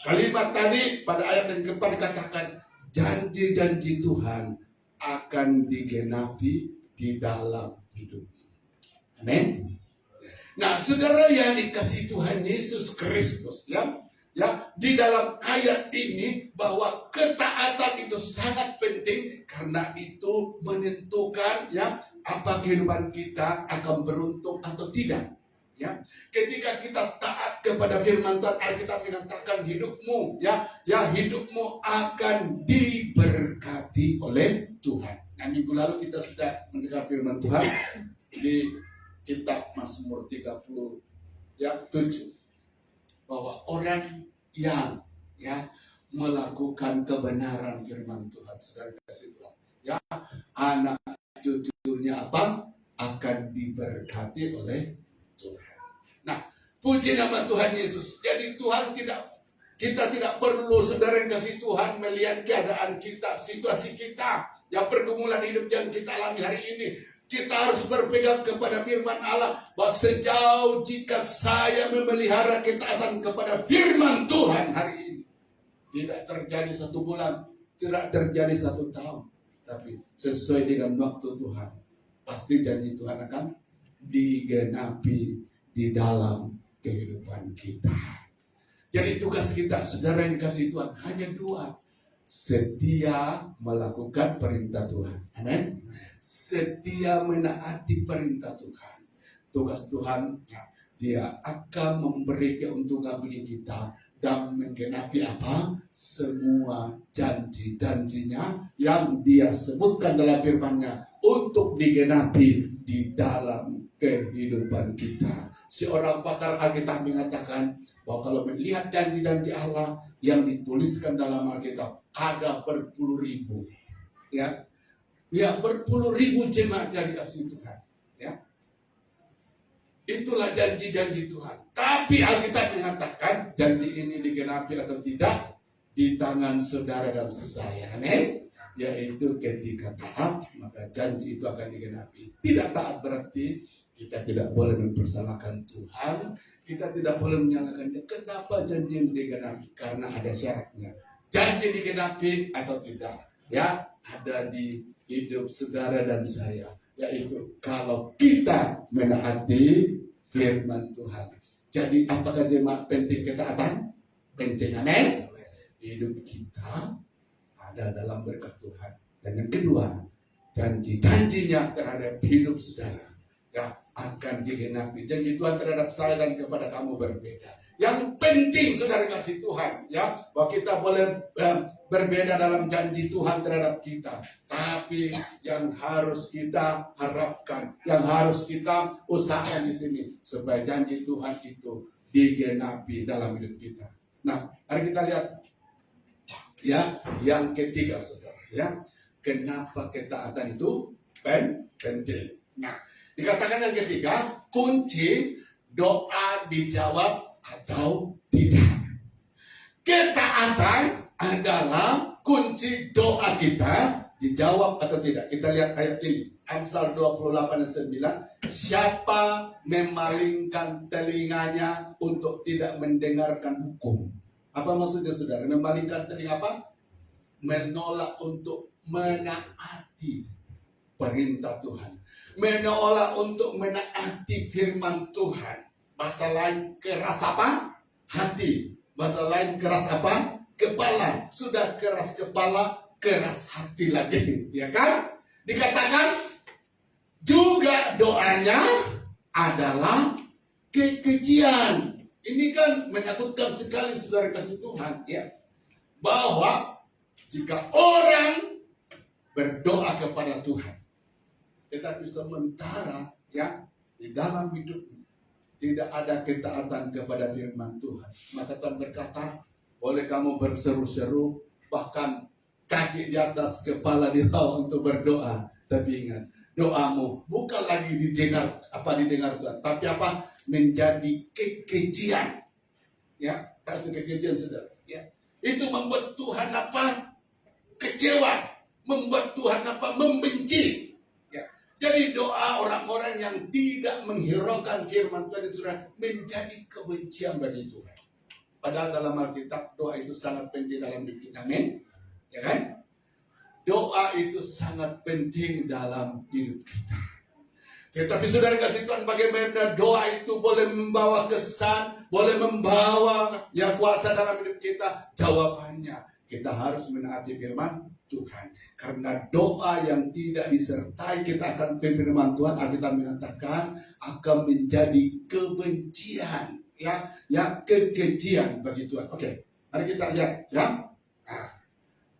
kalimat tadi pada ayat yang keempat dikatakan janji-janji Tuhan akan digenapi di dalam hidup. Amin. Nah, saudara yang dikasih Tuhan Yesus Kristus, ya, di dalam ayat ini bahwa ketaatan itu sangat penting karena itu menentukan ya apa kehidupan kita akan beruntung atau tidak. Ya, ketika kita taat kepada firman Tuhan, Alkitab mengatakan hidupmu, hidupmu akan diberkati oleh Tuhan. Nah, minggu lalu kita sudah mendengar firman Tuhan di kitab Mazmur 37 bahwa orang yang melakukan kebenaran firman Tuhan, saudara kasih Tuhan, ya, anak cucunya akan diberkati oleh Tuhan. Nah, puji nama Tuhan Yesus. Jadi kita tidak perlu saudara yang kasih Tuhan melihat keadaan kita, situasi kita, yang pergumulan hidup yang kita alami hari ini. Kita harus berpegang kepada firman Allah bahwa sejauh jika saya memelihara ketaatan kepada firman Tuhan hari ini, tidak terjadi 1 bulan, tidak terjadi 1 tahun, tapi sesuai dengan waktu Tuhan, pasti janji Tuhan akan digenapi di dalam kehidupan kita. Jadi tugas kita, saudara yang kasih Tuhan, hanya 2. Setia melakukan perintah Tuhan. Amin. Setia menaati perintah Tuhan. Tugas Tuhan, Dia akan memberi keuntungan bagi kita dan menggenapi semua janji-janjinya yang Dia sebutkan dalam firman-Nya untuk digenapi di dalam kehidupan kita. Seorang pakar Alkitab mengatakan bahwa kalau melihat janji-janji Allah yang dituliskan dalam Alkitab ada berpuluh ribu, ya berpuluh ribu jemaat yang dikasih Tuhan, ya. Itulah janji-janji Tuhan. Tapi Alkitab mengatakan janji ini digenapi atau tidak di tangan saudara dan saya. Amin. Yaitu ketika taat, maka janji itu akan digenapi. Tidak taat berarti kita tidak boleh mempersalahkan Tuhan. Kita tidak boleh menyalahkan Dia. Kenapa janji yang digenapi? Karena ada syaratnya. Janji digenapi atau tidak, ya, ada di hidup saudara dan saya. Yaitu kalau kita menaati firman Tuhan. Jadi apakah jemaat penting ketaatan? Penting, amin. Hidup kita ada dalam berkat Tuhan. Dan yang kedua, janji-janjinya terhadap hidup saudara, ya, akan digenapi. Janji Tuhan terhadap saya dan kepada kamu berbeda. Yang penting saudara kasih Tuhan, ya, bahwa kita boleh berbeda dalam janji Tuhan terhadap kita. Tapi yang harus kita harapkan, yang harus kita usahakan di sini supaya janji Tuhan itu digenapi dalam hidup kita. Nah, mari kita lihat, ya, yang ketiga saudara, ya, kenapa ketaatan itu penting. Nah, dikatakan yang ketiga, kunci doa dijawab atau tidak. Ketaatan adalah kunci doa kita dijawab atau tidak. Kita lihat ayat ini, Amsal 28 dan 9. Siapa memalingkan telinganya untuk tidak mendengarkan hukum? Apa maksudnya saudara? Memalingkan telinga apa? Menolak untuk menaati perintah Tuhan. Menolak untuk menaati firman Tuhan. Bahasa lain keras apa? Hati. Bahasa lain keras apa? Kepala. Sudah keras kepala, keras hati lagi. Ya kan? Dikatakan juga doanya adalah kekejian. Ini kan menakutkan sekali saudara kasih Tuhan, ya. Bahwa jika orang berdoa kepada Tuhan, tetapi sementara, ya, di dalam hidupnya tidak ada ketaatan kepada firman Tuhan, maka Tuhan berkata, boleh kamu berseru-seru, bahkan kaki di atas kepala di bawah untuk berdoa, tapi ingat, doamu bukan lagi didengar Tuhan, tapi apa? Menjadi kekejian, ya, itu kekejian saudara, ya. Itu membuat Tuhan apa? kecewa, membuat Tuhan membenci. Ya. Jadi doa orang-orang yang tidak menghiraukan firman Tuhan itu sudah menjadi kebencian bagi Tuhan. Padahal dalam Alkitab doa itu sangat penting dalam hidup kita, amin. Ya kan? Doa itu sangat penting dalam hidup kita. Tetapi saudara kasih Tuhan, bagaimana doa itu boleh membawa kesan, boleh membawa ya kuasa dalam hidup kita? Jawabannya, kita harus menaati firman Tuhan. Karena doa yang tidak disertai kita akan firman Tuhan, Alkitab mengatakan akan menjadi kebencian, ya kekejian bagi Tuhan. Oke, mari kita lihat ya.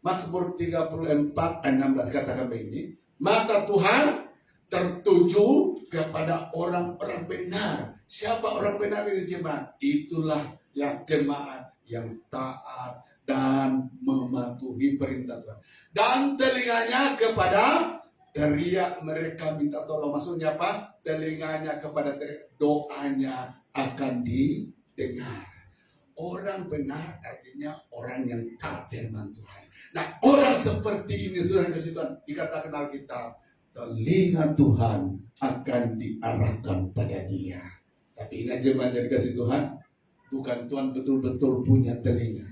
Mazmur 34 ayat 16 katakan begini, mata Tuhan tertuju kepada orang-orang benar. Siapa orang benar ini jemaat? Itulah yang jemaat yang taat dan mematuhi perintah Tuhan. Dan telinganya kepada teriak mereka minta tolong. Maksudnya apa? Telinganya kepada teriak, doanya akan didengar. Orang benar artinya orang yang taat firman Tuhan. Nah, orang seperti ini sudah kasih Tuhan dikatakan Alkitab, telinga Tuhan akan diarahkan pada dia. Tapi ingat jemaat yang dikasih Tuhan, bukan Tuhan betul-betul punya telinga,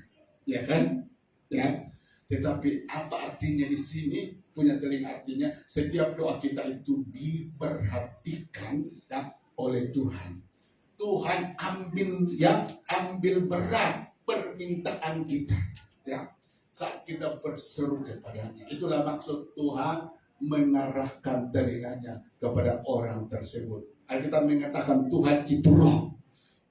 ya kan? Ya. Tetapi apa artinya di sini punya telinga? Artinya setiap doa kita itu diperhatikan ya, oleh Tuhan. Tuhan ambil berat permintaan kita, ya. Saat kita berseru kepadanya, itulah maksud Tuhan mengarahkan telinganya kepada orang tersebut. Alkitab mengatakan Tuhan itu roh.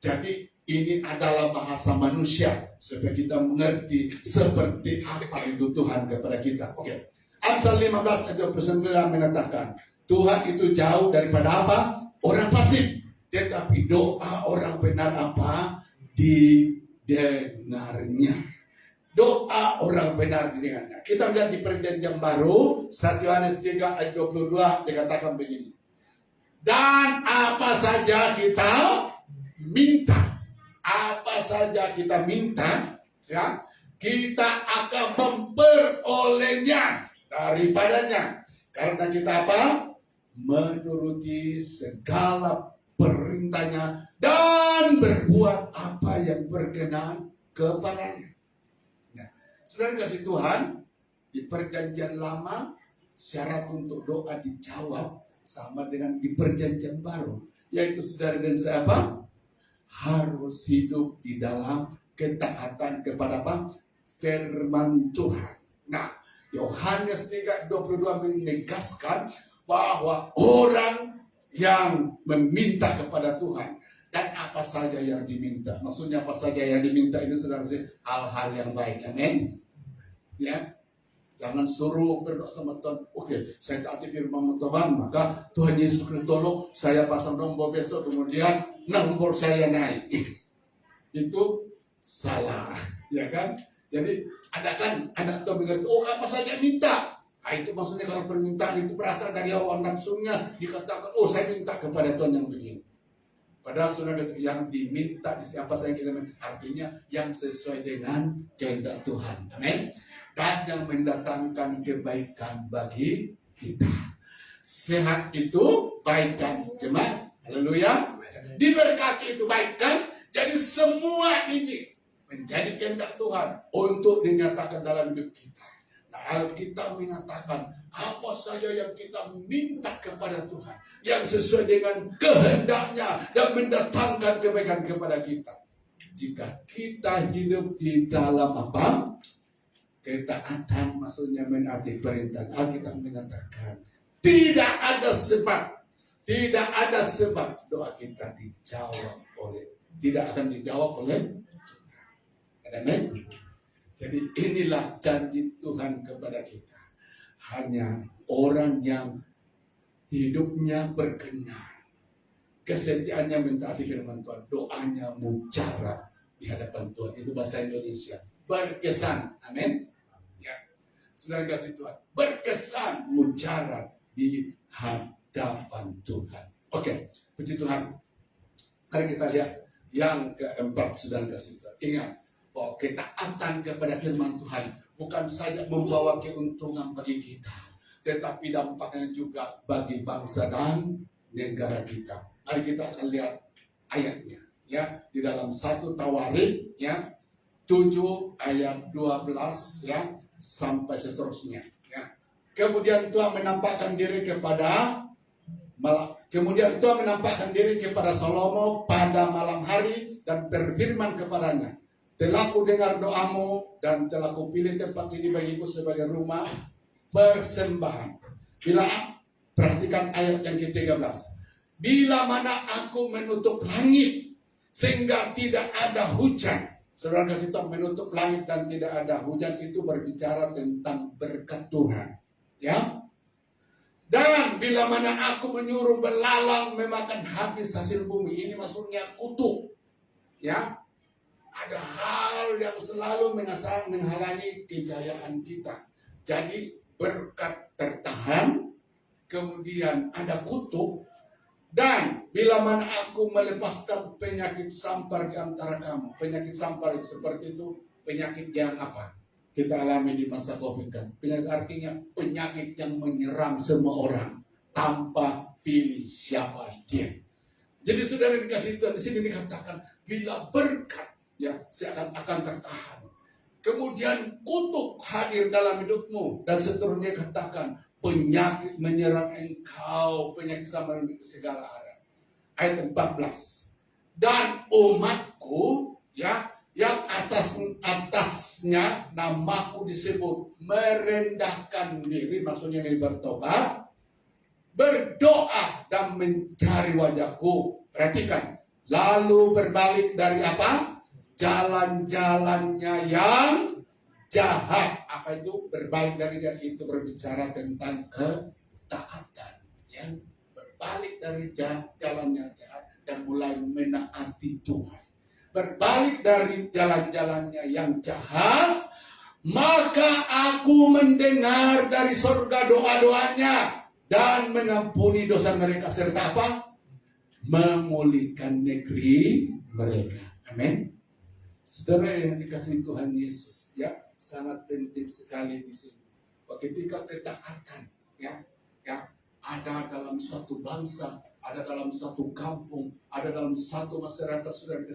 Jadi ini adalah bahasa manusia supaya kita mengerti seperti apa itu Tuhan kepada kita. Oke. Amsal 15 ayat 29 mengatakan Tuhan itu jauh daripada apa? Orang fasik. Tetapi doa orang benar apa? Didengarnya. Doa orang benar didengarnya. Kita melihat di perjanjian baru 1 Yohanes 3 ayat 22 dikatakan begini. Dan apa saja kita minta, apa saja kita minta, ya, kita akan memperolehnya daripadanya. Karena kita apa? Menuruti segala perintahnya dan berbuat apa yang berkenan kepadanya. Nah, saudara kasih Tuhan, di perjanjian lama syarat untuk doa dijawab sama dengan di perjanjian baru, yaitu saudara dan saya apa? Harus hidup di dalam ketaatan kepada apa? Firman Tuhan. Nah, Yohanes 3:22 menegaskan bahwa orang yang meminta kepada Tuhan dan apa saja yang diminta. Maksudnya apa saja yang diminta ini saudara, hal-hal yang baik. Amin. Ya. Jangan suruh berdoa sama Tuhan. Oke, saya taati firman Tuhan, maka Tuhan Yesus Kristus tolong saya pasang nombor besok, kemudian nombor saya naik. Itu salah, ya kan? Jadi ada kan anak Tuhan mengerti, oh apa saja minta. Nah, itu maksudnya kalau permintaan itu berasal dari awal nafsunya, dikatakan, oh saya minta kepada Tuhan yang begini. Padahal saudara yang diminta apa saja kita minta, artinya yang sesuai dengan kehendak Tuhan. Amin. Dan yang mendatangkan kebaikan bagi kita. Sehat itu baik kan, jemaat? Haleluya. Diberkati itu baik kan? Jadi semua ini menjadi kehendak Tuhan untuk dinyatakan dalam hidup kita. Nah, Alkitab mengatakan apa saja yang kita minta kepada Tuhan yang sesuai dengan kehendaknya dan mendatangkan kebaikan kepada kita. Jika kita hidup di dalam apa? Ketaatan, maksudnya menaati perintah. Alkitab mengatakan tidak ada sebab doa kita tidak akan dijawab oleh Tuhan. Amin. Jadi inilah janji Tuhan kepada kita. Hanya orang yang hidupnya berkenan, kesetiaannya mentaati firman Tuhan, doanya mujarab di hadapan Tuhan. Itu bahasa Indonesia. Berkesan. Amin. Ya. Saudara kasih Tuhan, berkesan mujarab di hadapan Tuhan. Oke, puji Tuhan. Mari kita lihat yang keempat, saudara kasih Tuhan. Ingat bahwa ketaatan kepada firman Tuhan bukan saja membawa keuntungan bagi kita, tetapi dampaknya juga bagi bangsa dan negara kita. Mari kita akan lihat ayatnya ya di dalam 1 Tawarik ya 7 ayat 12 ya sampai seterusnya ya. Kemudian Tuhan menampakkan diri kepada Salomo pada malam hari dan berfirman kepadanya, telah ku dengar doamu dan telah ku pilih tempat ini bagiku sebagai rumah persembahan. Perhatikan ayat yang ke-13. Bila mana aku menutup langit sehingga tidak ada hujan. Saudara kasih tahu, menutup langit dan tidak ada hujan itu berbicara tentang berkat Tuhan. Ya. Dan bila mana aku menyuruh belalang memakan habis hasil bumi, ini maksudnya kutuk. Ya. Ada hal yang selalu menghalangi kejayaan kita. Jadi berkat tertahan, kemudian ada kutuk. Dan bila mana aku melepaskan penyakit sampar di antara kamu. Penyakit sampar itu seperti itu, penyakit yang apa? Kita alami di masa Covid kan. Penyakit artinya penyakit yang menyerang semua orang tanpa pilih siapa dia. Jadi saudara dikasih Tuhan di sini dikatakan bila berkat ya akan tertahan. Kemudian kutuk hadir dalam hidupmu dan seterusnya katakan penyakit menyerang engkau, penyakit sama segala arah. Ayat 14. Dan umatku ya yang atasnya namaku disebut merendahkan diri, maksudnya ini bertobat, berdoa dan mencari wajahku. Perhatikan, lalu berbalik dari apa? Jalan-jalannya yang jahat. Apa itu? Berbalik dari itu berbicara tentang ketaatan. Ya. Berbalik dari jalannya jahat dan mulai menaati Tuhan. Berbalik dari jalan-jalannya yang jahat, maka aku mendengar dari surga doa-doanya dan mengampuni dosa mereka serta apa? Memulihkan negeri mereka. Amin. Saudara yang dikasihi Tuhan Yesus, ya sangat penting sekali di sini. Ketika ketaatan, ya ada dalam suatu bangsa, ada dalam satu kampung, ada dalam satu masyarakat saudara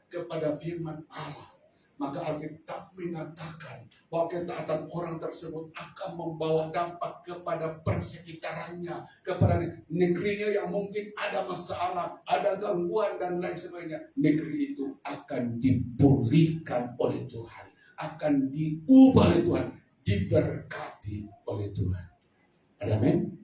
kepada firman Allah, maka Alkitab mengatakan bahwa ketaatan orang tersebut akan membawa dampak kepada persekitarannya, kepada negerinya yang mungkin ada masalah, ada gangguan dan lain sebagainya. Negeri itu akan dipulihkan oleh Tuhan, akan diubah oleh Tuhan, diberkati oleh Tuhan. Amin.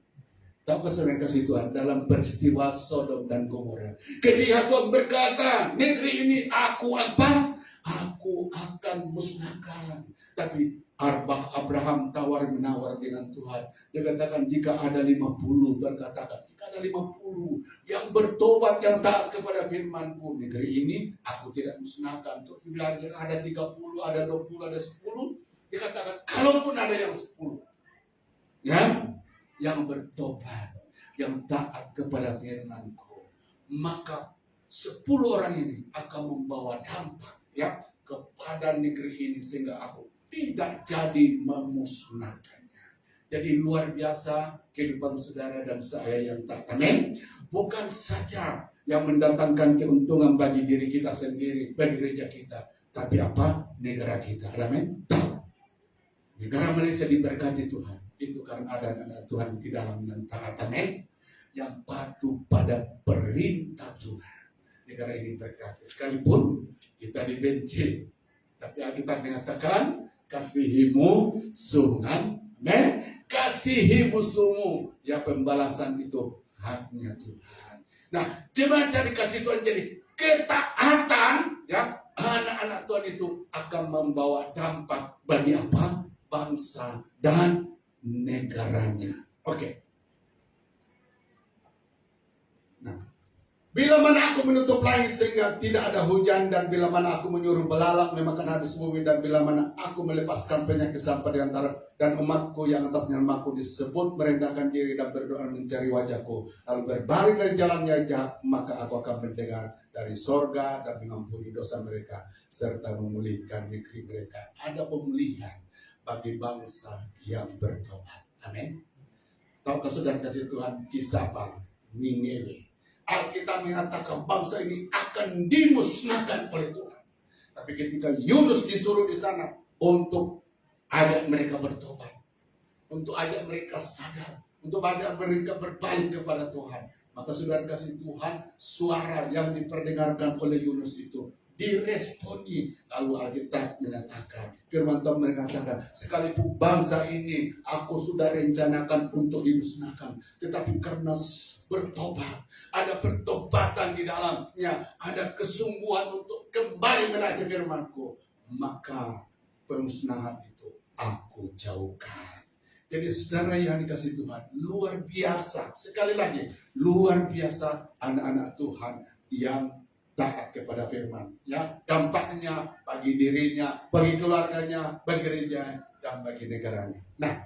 Tahukah saudara kasih Tuhan dalam peristiwa Sodom dan Gomora, ketika Tuhan berkata, negeri ini aku apa? Aku akan musnahkan. Tapi Abraham tawar-menawar dengan Tuhan. Dia katakan jika ada 50, berkatakan jika ada 50 yang bertobat, yang taat kepada firman-Ku, negeri ini aku tidak musnahkan. Terus bilang ada 30, ada 20, ada 10. Dikatakan kalaupun ada yang 10, ya, yang bertobat, yang taat kepada firman-Ku, maka 10 orang ini akan membawa dampak ya kepada negeri ini sehingga aku tidak jadi memusnahkannya. Jadi luar biasa kehidupan saudara dan saya yang taat. Amin. Bukan saja yang mendatangkan keuntungan bagi diri kita sendiri, bagi gereja kita, tapi apa? Negara kita. Amin. Negara Malaysia diberkati Tuhan. Itu karena ada anak Tuhan di dalam yang taat, amin, yang patuh pada perintah Tuhan. Negara ini berkati. Sekalipun kita dibenci, tapi Alkitab mengatakan kasihimu sungguh, amin. Kasihimu sungguh, ya pembalasan itu haknya Tuhan. Nah, jemaat yang dikasih Tuhan, jadi ketaatan, ya anak-anak Tuhan itu akan membawa dampak bagi apa? Bangsa dan negaranya. Oke. Nah, bila mana aku menutup langit sehingga tidak ada hujan, dan bila mana aku menyuruh belalang memakan habis bumi, dan bila mana aku melepaskan penyakit sampar di antara dan umatku yang atasnya namaku disebut merendahkan diri dan berdoa mencari wajahku, lalu berbalik dari jalannya jahat, maka aku akan mendengar dari sorga dan mengampuni dosa mereka serta memulihkan negeri mereka. Ada pemulihan bagi bangsa yang bertobat. Amin. Tahukah saudara kasih Tuhan kisah apa? Niniwe. Alkitab mengatakan bangsa ini akan dimusnahkan oleh Tuhan. Tapi ketika Yunus disuruh di sana untuk ajak mereka bertobat, untuk ajak mereka sadar, untuk ajak mereka berbalik kepada Tuhan, maka saudara kasih Tuhan, suara yang diperdengarkan oleh Yunus itu diresponi. Lalu Alkitab mengatakan, firman Tuhan mengatakan, sekalipun bangsa ini aku sudah rencanakan untuk dimusnahkan, tetapi karena bertobat, ada pertobatan di dalamnya, ada kesungguhan untuk kembali menaati firman-Ku, maka pemusnahan itu aku jauhkan. Jadi saudara yang dikasih Tuhan, luar biasa, sekali lagi, luar biasa anak-anak Tuhan yang taat kepada firman. Ya, dampaknya bagi dirinya, bagi keluarganya, bagi gereja, dan bagi negaranya. Nah,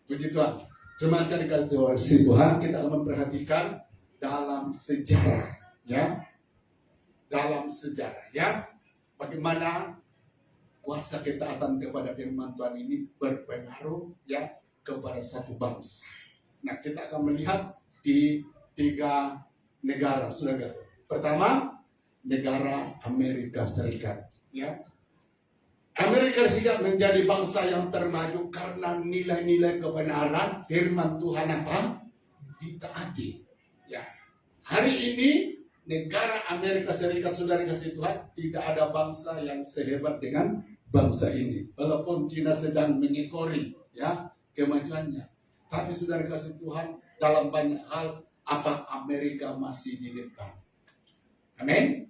puji Tuhan. Semacam dikasih Tuhan, kita akan memperhatikan dalam sejarah, ya, dalam sejarah, ya, bagaimana kuasa ketaatan kepada firman Tuhan ini berpengaruh, ya, kepada satu bangsa. Nah, kita akan melihat di 3 negara, saudara. Pertama, negara Amerika Serikat. Ya, Amerika Serikat menjadi bangsa yang termaju karena nilai-nilai kebenaran firman Tuhan apa? Ditaati. Ya, hari ini negara Amerika Serikat, saudara kasih Tuhan, tidak ada bangsa yang sehebat dengan bangsa ini. Walaupun Cina sedang mengekori, ya, kemajuannya, tapi saudara kasih Tuhan, dalam banyak hal apa Amerika masih di depan. Amin.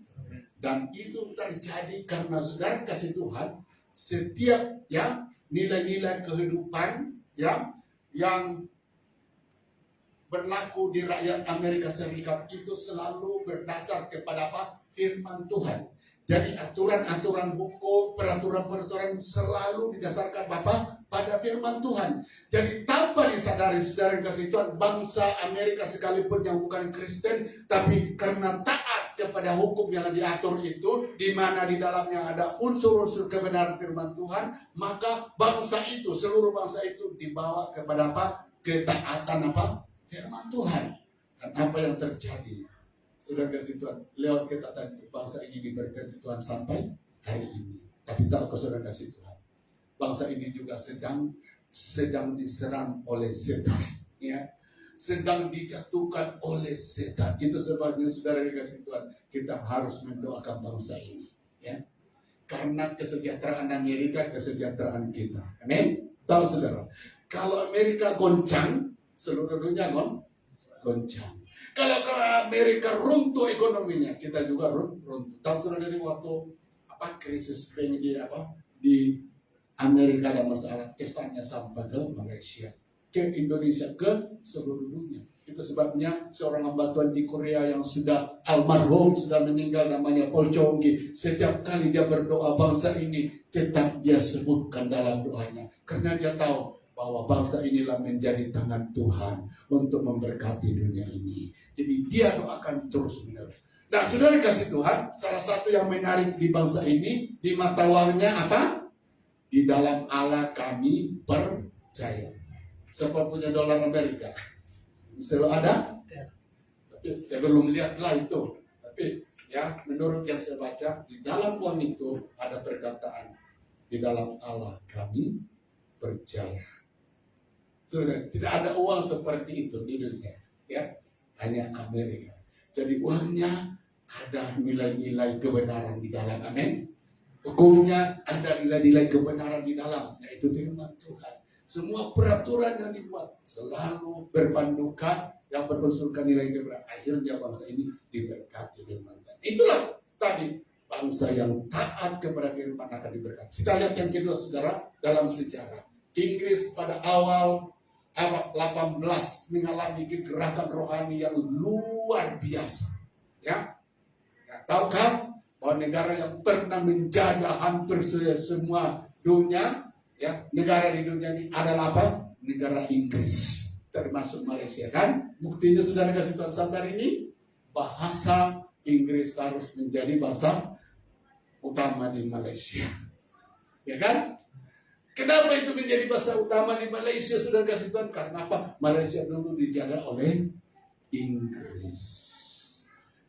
Dan itu terjadi karena saudara kasih Tuhan, setiap, ya, nilai-nilai kehidupan, ya, yang berlaku di rakyat Amerika Serikat itu selalu berdasar kepada apa? Firman Tuhan. Jadi aturan-aturan hukum, peraturan-peraturan selalu didasarkan apa? Pada firman Tuhan. Jadi tanpa disadari saudara kasih Tuhan, bangsa Amerika sekalipun yang bukan Kristen, tapi karena taat kepada hukum yang diatur itu, di mana di dalamnya ada unsur-unsur kebenaran firman Tuhan, maka bangsa itu, seluruh bangsa itu dibawa kepada apa? Ketaatan apa? Firman Tuhan. Dan apa yang terjadi? Saudara kasih Tuhan, lewat ketaatan bangsa ini diberkati Tuhan sampai hari ini. Tapi tahu saudara kasih Tuhan, bangsa ini juga sedang diserang oleh setan, ya, sedang dijatuhkan oleh setan. Itu sebabnya saudara kasih Tuhan, kita harus mendoakan bangsa ini, ya, karena kesejahteraan Amerika, kesejahteraan kita. Amin. Tahu saudara, kalau Amerika goncang, seluruh dunia goncang. Kalau Amerika runtuh ekonominya, kita juga runtuh. Tahu saudara, dari waktu apa krisis di Amerika ada masalah, kesannya sampai ke Malaysia, ke Indonesia, ke seluruh dunia. Itu sebabnya seorang hamba Tuhan di Korea yang sudah almarhum, sudah meninggal, namanya Paul Chong-gi, setiap kali dia berdoa bangsa ini, tetap dia sebutkan dalam doanya, karena dia tahu bahwa bangsa inilah menjadi tangan Tuhan untuk memberkati dunia ini. Jadi dia doakan terus menerus. Nah, saudara kasih Tuhan, salah satu yang menarik di bangsa ini, di mata uangnya apa? Di dalam Allah kami percaya. Siapa punya dolar Amerika? Selalu ada? Tapi saya belum lihatlah itu. Tapi ya, menurut yang saya baca, di dalam uang itu ada perkataan, di dalam Allah kami percaya. Sudah, tidak ada uang seperti itu di dunia, ya, hanya Amerika. Jadi uangnya ada nilai-nilai kebenaran di dalam, amin. Hukumnya ada nilai-nilai kebenaran di dalam, yaitu firman Tuhan. Semua peraturan yang dibuat selalu berpandukan yang berunsurkan nilai kebenaran. Akhirnya bangsa ini diberkati firman Tuhan. Itulah tadi, bangsa yang taat kepada firman akan diberkati. Kita lihat yang kedua, saudara, dalam sejarah. Inggris pada awal abad 18 mengalami kegerakan rohani yang luar biasa. Ya, tahukah bahwa negara yang pernah menjajah hampir semua dunia, ya, negara di dunia ini adalah apa? Negara Inggris, termasuk Malaysia, kan? Buktinya saudara kasih Tuhan sampai hari ini, bahasa Inggris harus menjadi bahasa utama di Malaysia, ya kan? Kenapa itu menjadi bahasa utama di Malaysia, saudara kasih Tuhan? Karena apa? Malaysia dulu dijaga oleh Inggris.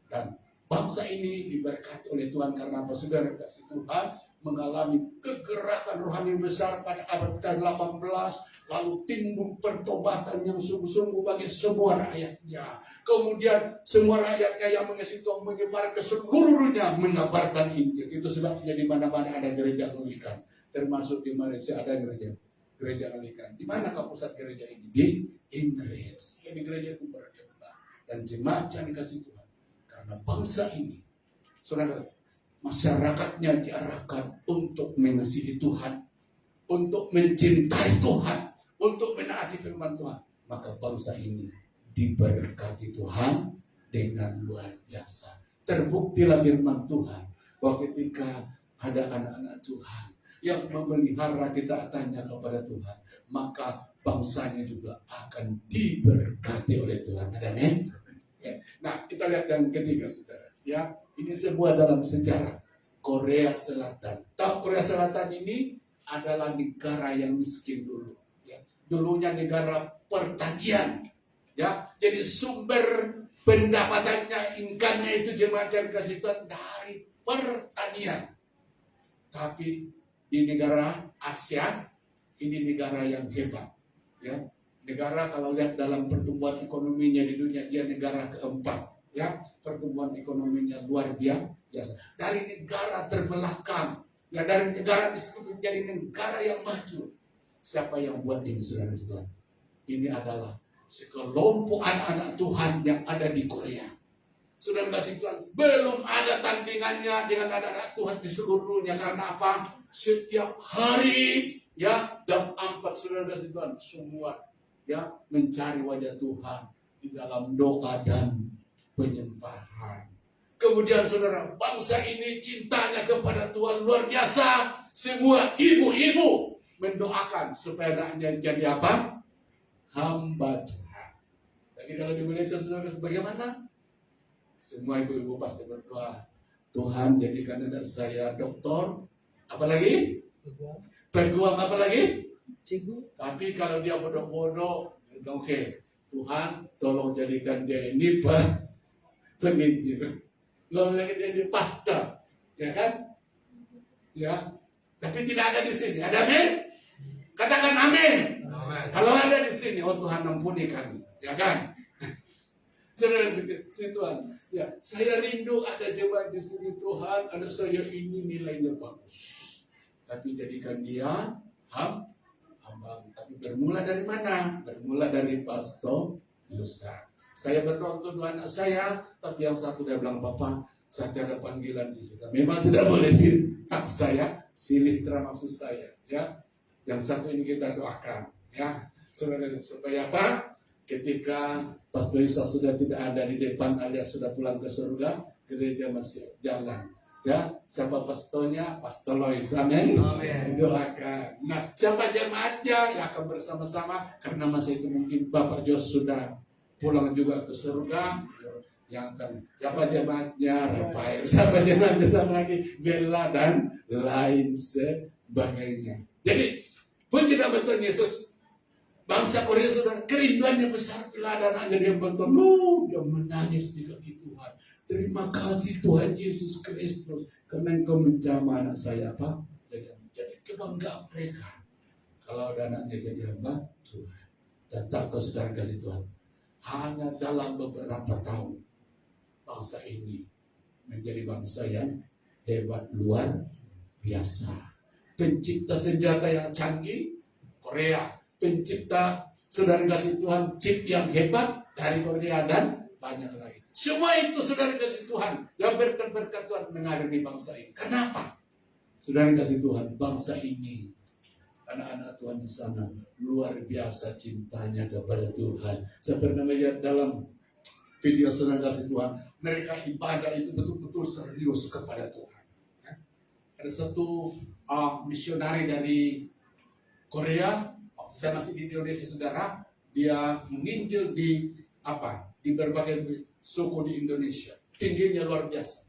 Dan bangsa ini diberkati oleh Tuhan karena apa? Saudara kasih Tuhan mengalami kegerakan rohani besar pada abad ke-18, lalu timbul pertobatan yang sungguh-sungguh bagi semua rakyatnya. Kemudian semua rakyatnya yang mengasihi Tuhan menyebar ke seluruh dunia mengabarkan Injil. Itu sebabnya di mana-mana ada gereja Anglikan, termasuk di Malaysia ada gereja Anglikan. Di mana pusat gereja ini? Di Inggris. Jadi gereja itu berkembang dan jemaat yang dikasih Tuhan. Karena bangsa ini, saudara, masyarakatnya diarahkan untuk mengasihi Tuhan, untuk mencintai Tuhan, untuk menaati firman Tuhan. Maka bangsa ini diberkati Tuhan dengan luar biasa. Terbuktilah firman Tuhan bahwa ketika ada anak-anak Tuhan yang memelihara ketaatannya kepada Tuhan, maka bangsanya juga akan diberkati oleh Tuhan. Amin. Nah, kita lihat yang ketiga, saudara. Ya, ini sebuah dalam sejarah Korea Selatan. Tahu Korea Selatan ini adalah negara yang miskin dulu. Ya. Dulunya negara pertanian. Ya, jadi sumber pendapatannya, income-nya itu jemaat yang kasih Tuhan dari pertanian. Tapi di negara Asia ini negara yang hebat. Ya. Negara kalau lihat dalam pertumbuhan ekonominya di dunia, dia negara keempat, ya, pertumbuhan ekonominya luar biasa. Dari negara terbelakang, ya, dari negara disebut menjadi negara yang maju. Siapa yang buat ini, saudara-saudara? Ini adalah sekelompok anak-anak Tuhan yang ada di Korea. Saudara kasih Tuhan, belum ada tandingannya dengan anak-anak Tuhan di seluruh dunia. Karena apa? Setiap hari, ya, jam 4, saudara kasih Tuhan, semua, ya, mencari wajah Tuhan di dalam doa dan penyembahan. Kemudian saudara, bangsa ini cintanya kepada Tuhan luar biasa. Semua ibu-ibu mendoakan supaya anaknya jadi apa? Hamba Tuhan. Tapi kalau di Malaysia, saudara, bagaimana? Semua ibu-ibu pasti berdoa, Tuhan jadikan anak saya doktor, apalagi? Peguam, apalagi? Tapi kalau dia bodoh-bodoh, oke, Tuhan tolong jadikan dia ini penginjil. Lalu lagi dia di pastor, ya kan? Ya, tapi tidak ada di sini. Ada amin? Katakan amin. Kalau ada di sini, oh Tuhan ampuni kami, ya kan? Saudara Tuhan, ya, saya rindu ada jemaat di sini Tuhan, anak saya ini nilainya bagus, tapi jadikan dia hamba. Tapi bermula dari mana? Bermula dari Pastor Yusa. Saya berdoa untuk dua anak saya, tapi yang satu dia bilang, Papa, saya ada panggilan di sini. Memang tidak boleh hak saya, si Listra maksud saya, ya. Yang satu ini kita doakan, ya, saudara, supaya apa? Ketika Pastor Yusa sudah tidak ada di depan alias sudah pulang ke surga, gereja masih jalan. Ya, siapa pastornya? Pastor Lois, amin. Doakan. Nah, siapa jemaatnya? Ya akan bersama-sama karena masa itu mungkin Bapak Jos sudah pulang juga ke surga. Yang akan siapa jemaatnya? Rafael. Siapa jemaatnya? Sama lagi Bella dan lain sebagainya. Jadi puji nama Tuhan Yesus. Bangsa Korea sudah kerinduannya besar bila ada anaknya dia berdoa, dia menangis di kaki Tuhan. Terima kasih Tuhan Yesus Kristus karena Engkau menjamah anak saya apa? Jadi kebanggaan mereka kalau ada anaknya jadi hamba Tuhan. Dan tak saudara kasih Tuhan, hanya dalam beberapa tahun bangsa ini menjadi bangsa yang hebat luar biasa. Pencipta senjata yang canggih Korea, pencipta saudara kasih Tuhan chip yang hebat dari Korea dan banyak lain. Semua itu saudara kasih Tuhan yang berkat Tuhan mengalir di bangsa ini. Kenapa? Saudara kasih Tuhan, bangsa ini, anak-anak Tuhan di sana luar biasa cintanya kepada Tuhan. Saya pernah melihat dalam video saudara kasih Tuhan, mereka ibadah itu betul-betul serius kepada Tuhan. Ada satu misionari dari Korea. Saya masih di Indonesia, saudara, dia menginjil di berbagai suku di Indonesia. Tingginya luar biasa.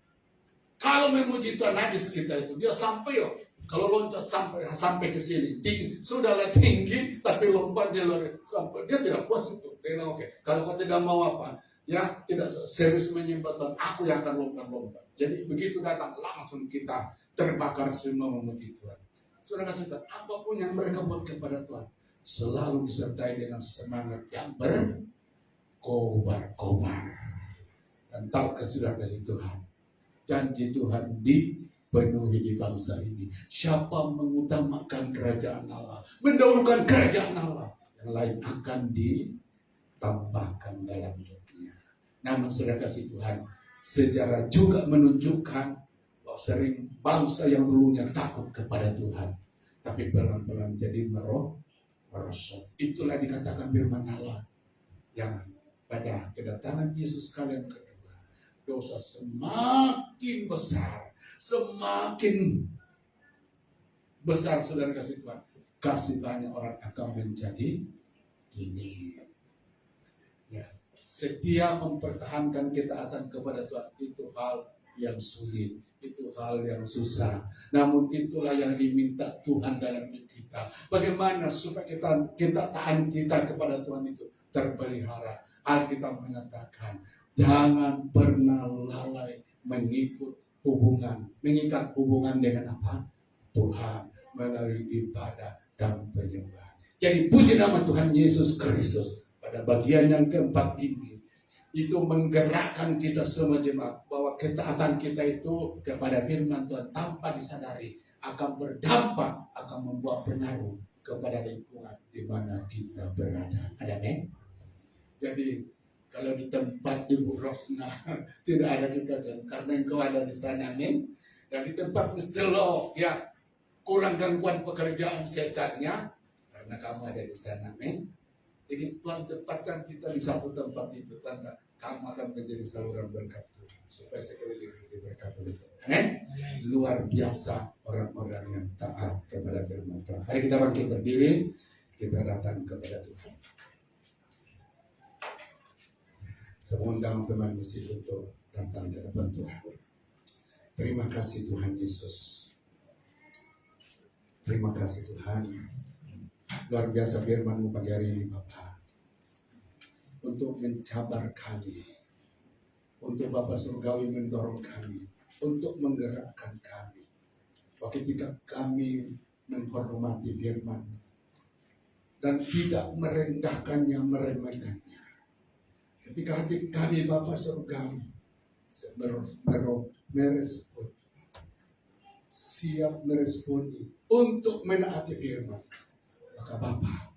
Kalau memuji Tuhan hadis kita itu, dia sampai Kalau loncat sampai ke sini, sudahlah tinggi, tapi lompatnya sampai dia tidak puas itu. Dia bilang, oke, kalau kau tidak mau apa, ya tidak serius menyembah Tuhan, aku yang akan lompat-lompat. Jadi begitu datang langsung kita terbakar semua memuji Tuhan. Saudara kasih Tuhan, apapun yang mereka buat kepada Tuhan, selalu disertai dengan semangat yang berkobar-kobar. Dan tahu saudara kasih Tuhan, janji Tuhan dipenuhi di bangsa ini. Siapa mengutamakan kerajaan Allah, mendahulukan kerajaan Allah, yang lain akan ditambahkan dalam hidupnya. Namun saudara kasih Tuhan, sejarah juga menunjukkan bahwa sering bangsa yang dulunya takut kepada Tuhan, tapi pelan-pelan jadi merosot. Itulah dikatakan firman Allah yang pada kedatangan Yesus kali yang kedua, dosa semakin besar, semakin besar saudara kasih Tuhan. Kasih banyak orang akan menjadi ini. Ya, setia mempertahankan ketaatan kepada Tuhan itu hal yang sulit, itu hal yang susah. Namun itulah yang diminta Tuhan dalam hidup kita. Bagaimana supaya ketaatan kita kepada Tuhan itu terpelihara. Alkitab mengatakan, jangan pernah lalai mengikat hubungan dengan apa? Tuhan melalui ibadah dan penyembahan. Jadi puji nama Tuhan Yesus Kristus. Pada bagian yang keempat ini, itu menggerakkan kita semua jemaat bahwa ketaatan kita itu kepada firman Tuhan tanpa disadari akan berdampak, akan membuat pengaruh kepada lingkungan di mana kita berada. Ada men? Jadi kalau di tempat Ibu Rosna tidak ada kekacauan karena engkau ada di sana, men. Dan di tempat Mr. Law, ya kurang gangguan pekerjaan setannya karena kamu ada di sana, men. Jadi Tuhan tempatkan kita di satu tempat itu, tanda kamu akan menjadi saluran berkat Tuhan supaya sekeliling diberkati oleh Tuhan. Luar biasa orang-orang yang taat kepada firman Tuhan. Hari kita bangkit berdiri, kita datang kepada Tuhan. Semua undang pemain musik untuk datang di hadapan Tuhan. Terima kasih Tuhan Yesus. Terima kasih Tuhan. Luar biasa firman-Mu pagi hari ini Bapa, untuk mencabar kami, untuk Bapa Surgawi mendorong kami, untuk menggerakkan kami. Bahwa ketika kami menghormati firman dan tidak merendahkannya, meremehkannya. Ketika hati kami Bapa Surgawi merespon, siap meresponi untuk menaati firman, maka Bapa,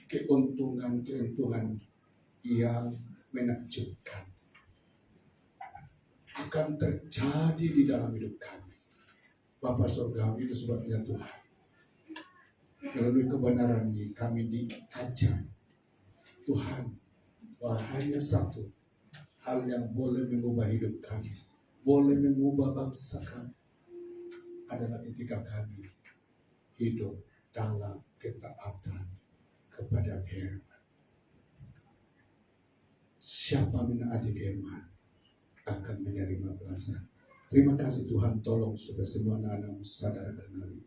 keuntungan yang menakjubkan akan terjadi di dalam hidup kami. Bapa Surgawi, itu sebabnya Tuhan, melalui kebenaran ini kami diajar Tuhan bahwa hanya satu hal yang boleh mengubah hidup kami, boleh mengubah bangsa kami, adalah ketika kami hidup dalam ketaatan kepada firman. Siapa menaati firman akan menerima balasan. Terima kasih Tuhan, tolong supaya semua anak-anak-Mu sadar dan kenali.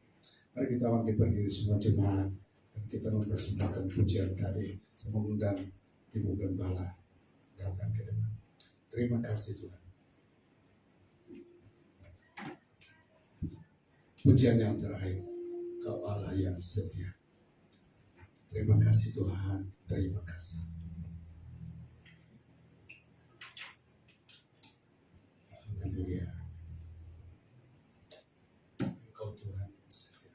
Mari kita bangkit berdiri semua jemaat dan kita mempersembahkan pujian tadi. Semoga undang Ibu Gembala datang ke depan. Terima kasih Tuhan. Pujian yang terakhir, Kau Allah yang setia. Terima kasih Tuhan, terima kasih. Haleluya. Engkau Tuhan yang setia.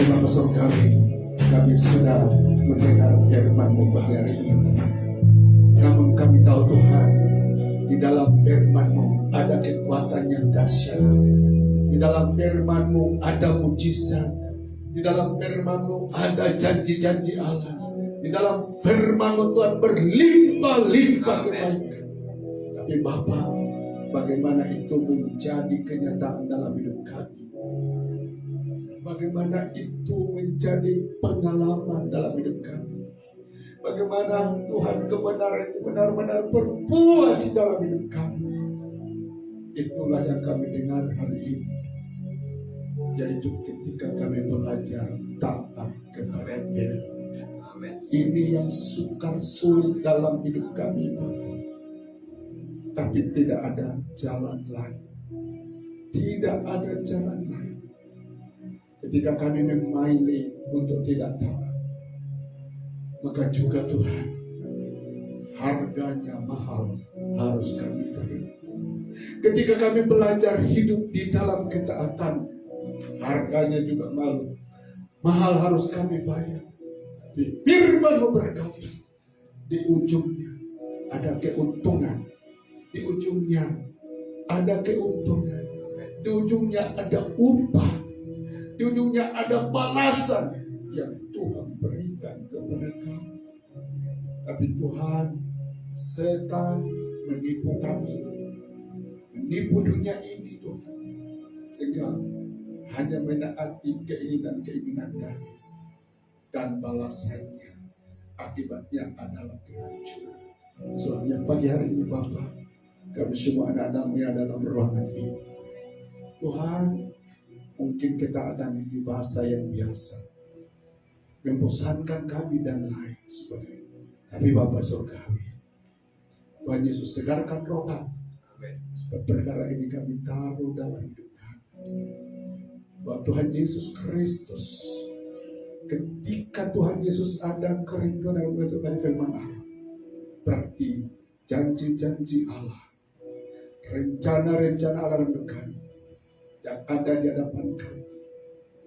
kasih Bapa Surgawi, kami sudah mendengar firman-Mu pada hari ini. Namun kami tahu Tuhan, di dalam firman-Mu ada kekuatan yang dahsyat. Di dalam firman-Mu ada mujizat. Di dalam firman-Mu ada janji-janji Allah. Di dalam firman-Mu Tuhan berlimpah-limpah kebaikan. Tapi Bapa, bagaimana itu menjadi kenyataan dalam hidup kami? Bagaimana itu menjadi pengalaman dalam hidup kami? Bagaimana Tuhan kebenaran itu benar-benar berbuah di dalam hidup kami? Itulah yang kami dengar hari ini, yaitu ketika kami belajar taat kepada firman. Ini yang sukar sulit dalam hidup kami, Bapak. Tapi tidak ada jalan lain. Tidak ada jalan lain. Ketika kami memilih untuk tidak taat, maka juga Tuhan, harganya mahal harus kami terima. Ketika kami belajar hidup di dalam ketaatan, harganya juga mahal harus kami bayar. Tapi firman-Mu berkata, di ujungnya ada keuntungan, di ujungnya ada keuntungan, di ujungnya ada upah, di ujungnya ada balasan yang Tuhan berikan kepada kami. Tapi Tuhan, setan menipu kami, menipu dunia ini Tuhan, sehingga hanya menaati keinginan-keinginan kami, dan balasannya akibatnya adalah kehancuran. Soalnya pagi hari ini Bapak, kami semua anak-anak-Mu yang dalam ruangan ini, Tuhan, mungkin ketaatan ini bahasa yang biasa, membosankan kami dan lain sebagainya. Tapi Bapa Surgawi, Tuhan Yesus segarkan roh kami. Sebab perkara ini kami taruh dalam hidup kami, bahwa Tuhan Yesus Kristus, ketika Tuhan Yesus ada kerinduan dalam mengerti firman Allah, berarti janji-janji Allah, rencana-rencana Allah dalam hidup kami yang ada di hadapan kami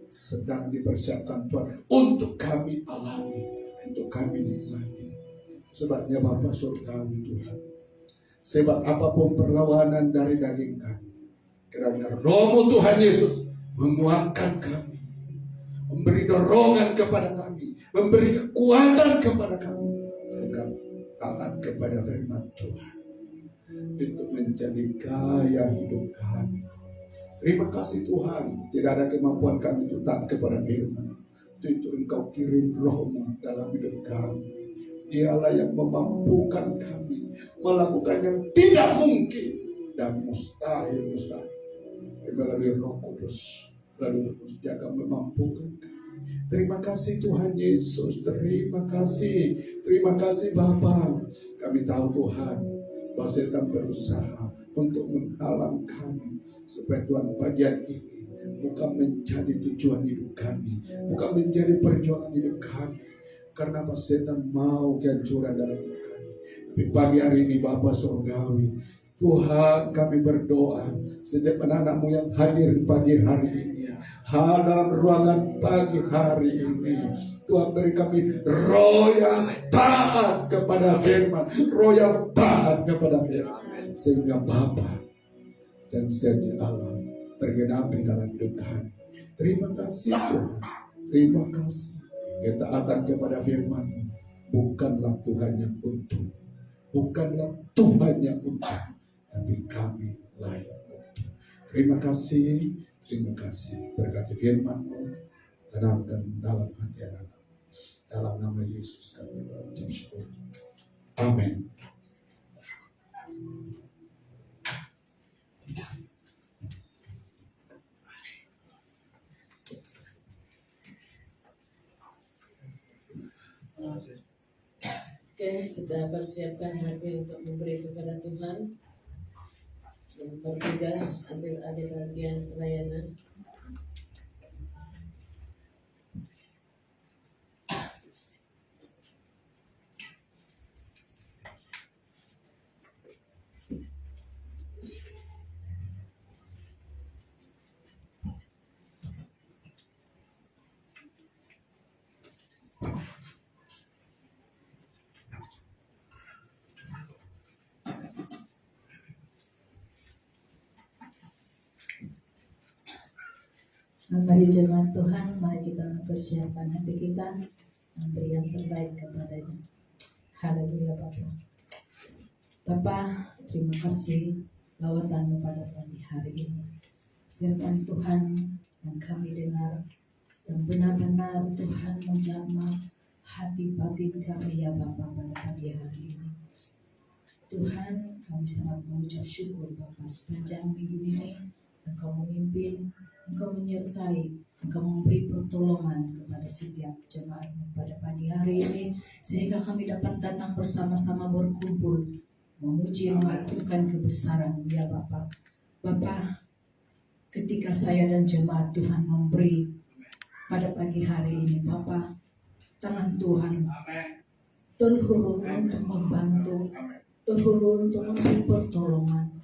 sedang dipersiapkan Tuhan untuk kami alami, untuk kami nikmati. Sebabnya Bapa Surgawi Tuhan, sebab apapun perlawanan dari daging kami, kiranya Roh-Mu Tuhan Yesus menguatkan kami, memberi dorongan kepada kami, memberi kekuatan kepada kami, sehingga taat kepada firman Tuhan itu menjadi gaya hidup kami. Terima kasih Tuhan, tidak ada kemampuan kami untuk taat kepada firman. Itu Engkau kirim Roh-Mu dalam hidup kami. Dialah yang memampukan kami melakukan yang tidak mungkin dan mustahil. Melalui Roh Kudus, lalu Dia akan memampukan kami. Terima kasih Tuhan Yesus, terima kasih Bapa. Kami tahu Tuhan bahwa setan berusaha untuk menghalang kami, supaya Tuhan bagian ini bukan menjadi tujuan hidup kami, bukan menjadi perjuangan hidup kami. Karena setan mau kehancuran dalam hidup kami. Tapi pagi hari ini Bapa Surgawi, Tuhan kami berdoa setiap anak-anak-Mu yang hadir pagi hari ini, dalam ruangan pagi hari ini, Tuhan beri kami roh yang taat kepada firman, roh yang taat kepada firman, sehingga Bapa dan janji Allah tergenapi dalam hidup kami. Terima kasih Tuhan, terima kasih. Ketaatan kepada firman bukanlah Tuhan yang untung, bukanlah Tuhan yang untung, tapi kami layak untung. Terima kasih berkati firman-Mu, tanamkan dalam hati anak-anak. Dalam nama Yesus kami berucap syukur. Amin. Oke, kita persiapkan hati untuk memberi kepada Tuhan. Yang bertugas ambil alih bagian pelayanan. Mari jemaat Tuhan, mari kita mempersiapkan hati kita memberi yang terbaik kepadanya. Haleluya Bapa. Bapa, terima kasih lawatanmu pada pagi hari ini. Firman Tuhan yang kami dengar, yang benar-benar Tuhan menjamah hati batin kami ya Bapa pada pagi hari ini. Tuhan, kami sangat mengucap syukur Bapa sepanjang minggu ini Engkau memimpin, Engkau menyertai, Engkau memberi pertolongan kepada setiap jemaatmu pada pagi hari ini, sehingga kami dapat datang bersama-sama berkumpul, memuji mengagungkan kebesaran ya Bapa. Bapa, ketika saya dan jemaat Tuhan memberi pada pagi hari ini Bapa, tangan Tuhan terhulur untuk membantu, terhulur untuk memberi pertolongan.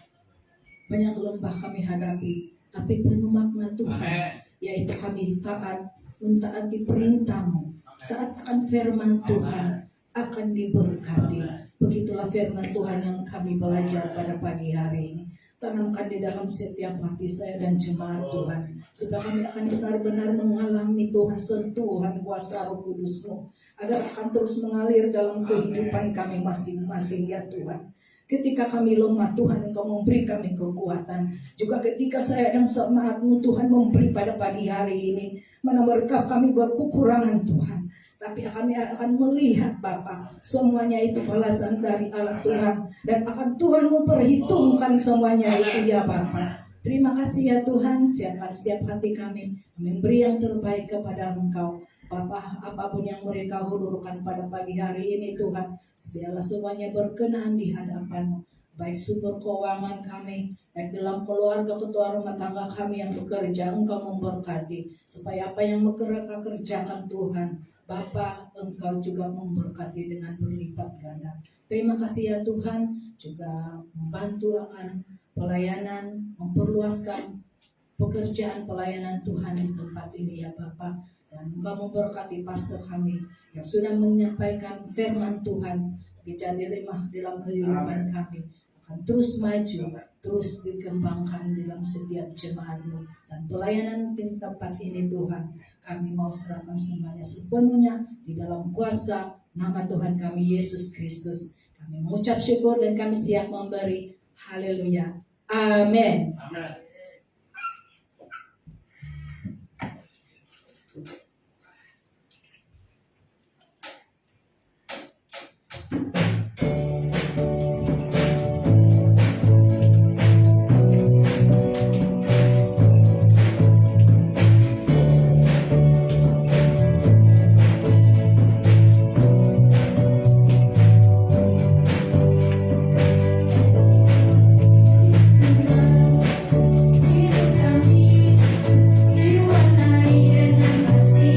Banyak lembah kami hadapi, tapi penuh makna Tuhan, yaitu kami taat, mentaati perintah-Mu, taat akan firman Tuhan, akan diberkati. Begitulah firman Tuhan yang kami belajar pada pagi hari ini. Tanamkan di dalam setiap hati saya dan jemaat Tuhan, supaya kami akan benar-benar mengalami Tuhan sentuhan kuasa Roh Kudus-Mu, agar akan terus mengalir dalam kehidupan kami masing-masing ya Tuhan. Ketika kami lemah Tuhan Engkau memberi kami kekuatan. Juga ketika saya dan jemaat-Mu Tuhan memberi pada pagi hari ini, mana berkat kami berkekurangan Tuhan, tapi kami akan melihat Bapa, semuanya itu balasan dari Allah Tuhan, dan akan Tuhan memperhitungkan semuanya itu ya Bapa. Terima kasih ya Tuhan, siapkan setiap hati kami memberi yang terbaik kepada Engkau Bapa. Apapun yang mereka hulurkan pada pagi hari ini Tuhan, biarlah semuanya berkenan di hadapan-Mu, baik sumber keuangan kami, baik dalam keluarga, ketua rumah tangga kami yang bekerja, Engkau memberkati, supaya apa yang mereka kerjakan Tuhan Bapa, Engkau juga memberkati dengan berlipat ganda. Terima kasih ya Tuhan, juga membantu akan pelayanan, memperluaskan pekerjaan pelayanan Tuhan di tempat ini ya Bapa. Dan Engkau memberkati pastor kami yang sudah menyampaikan firman Tuhan, jadi lemah dalam kehidupan kami, akan terus maju, terus dikembangkan dalam setiap jemaat-Mu. Dan pelayanan di tempat ini Tuhan, kami mau serahkan semuanya sepenuhnya di dalam kuasa nama Tuhan kami Yesus Kristus. Kami mengucap syukur dan kami siap memberi. Haleluya. Amin. Amin. Hidup kami diwarnai dengan kasih.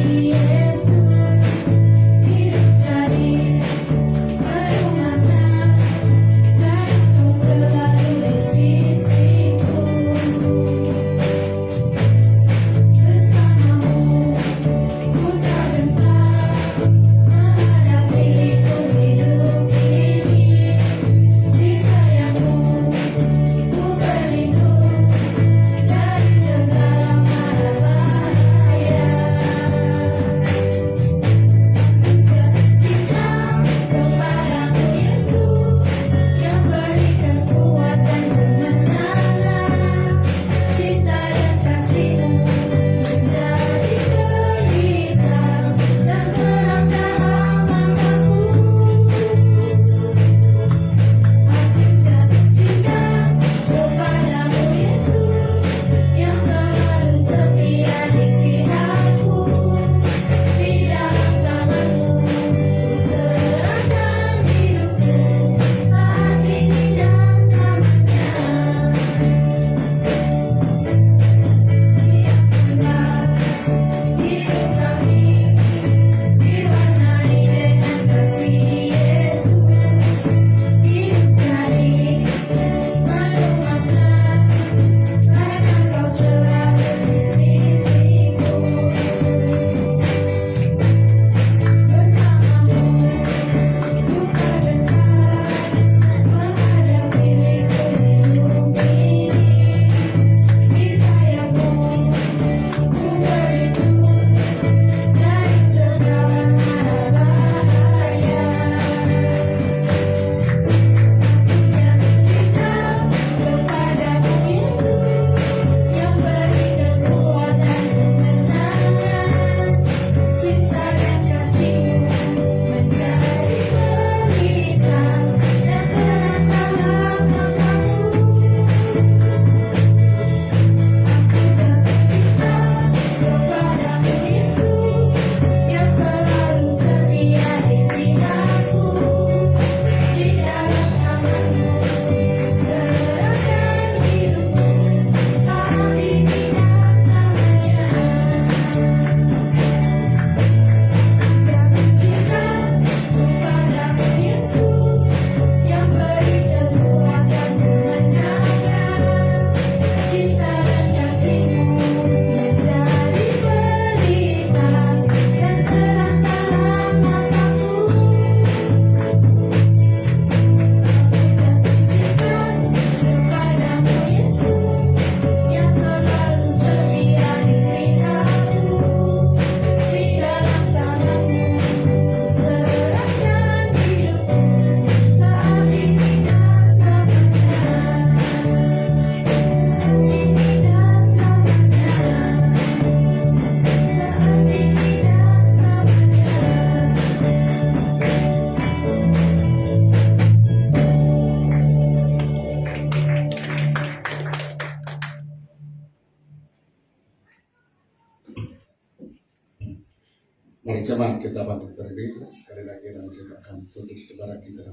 Jemaat kita bangkit berdiri sekali lagi dan kita akan tutup ibadah kita.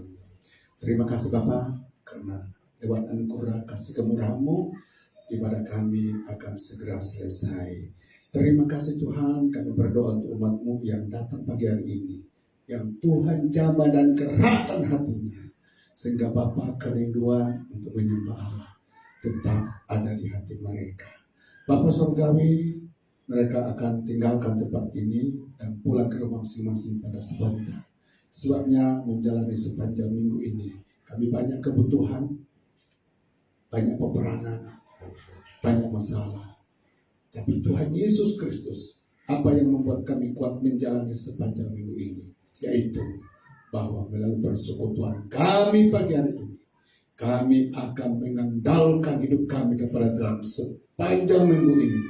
Terima kasih Bapa karena lewat anugerah kasih kemurahan-Mu ibadah kami akan segera selesai. Terima kasih Tuhan, kami berdoa untuk umat-Mu yang datang pagi hari ini, yang Tuhan jamah dan kerahkan hatinya, sehingga Bapa kerinduan untuk menyembah Allah tetap ada di hati mereka. Bapa Surgawi, mereka akan tinggalkan tempat ini dan pulang ke rumah masing-masing pada sebentar. Sebabnya menjalani sepanjang minggu ini, kami banyak kebutuhan, banyak peperangan, banyak masalah. Tapi Tuhan Yesus Kristus, apa yang membuat kami kuat menjalani sepanjang minggu ini, yaitu bahwa melalui persekutuan kami pagi hari ini, kami akan mengandalkan hidup kami kepada Tuhan sepanjang minggu ini,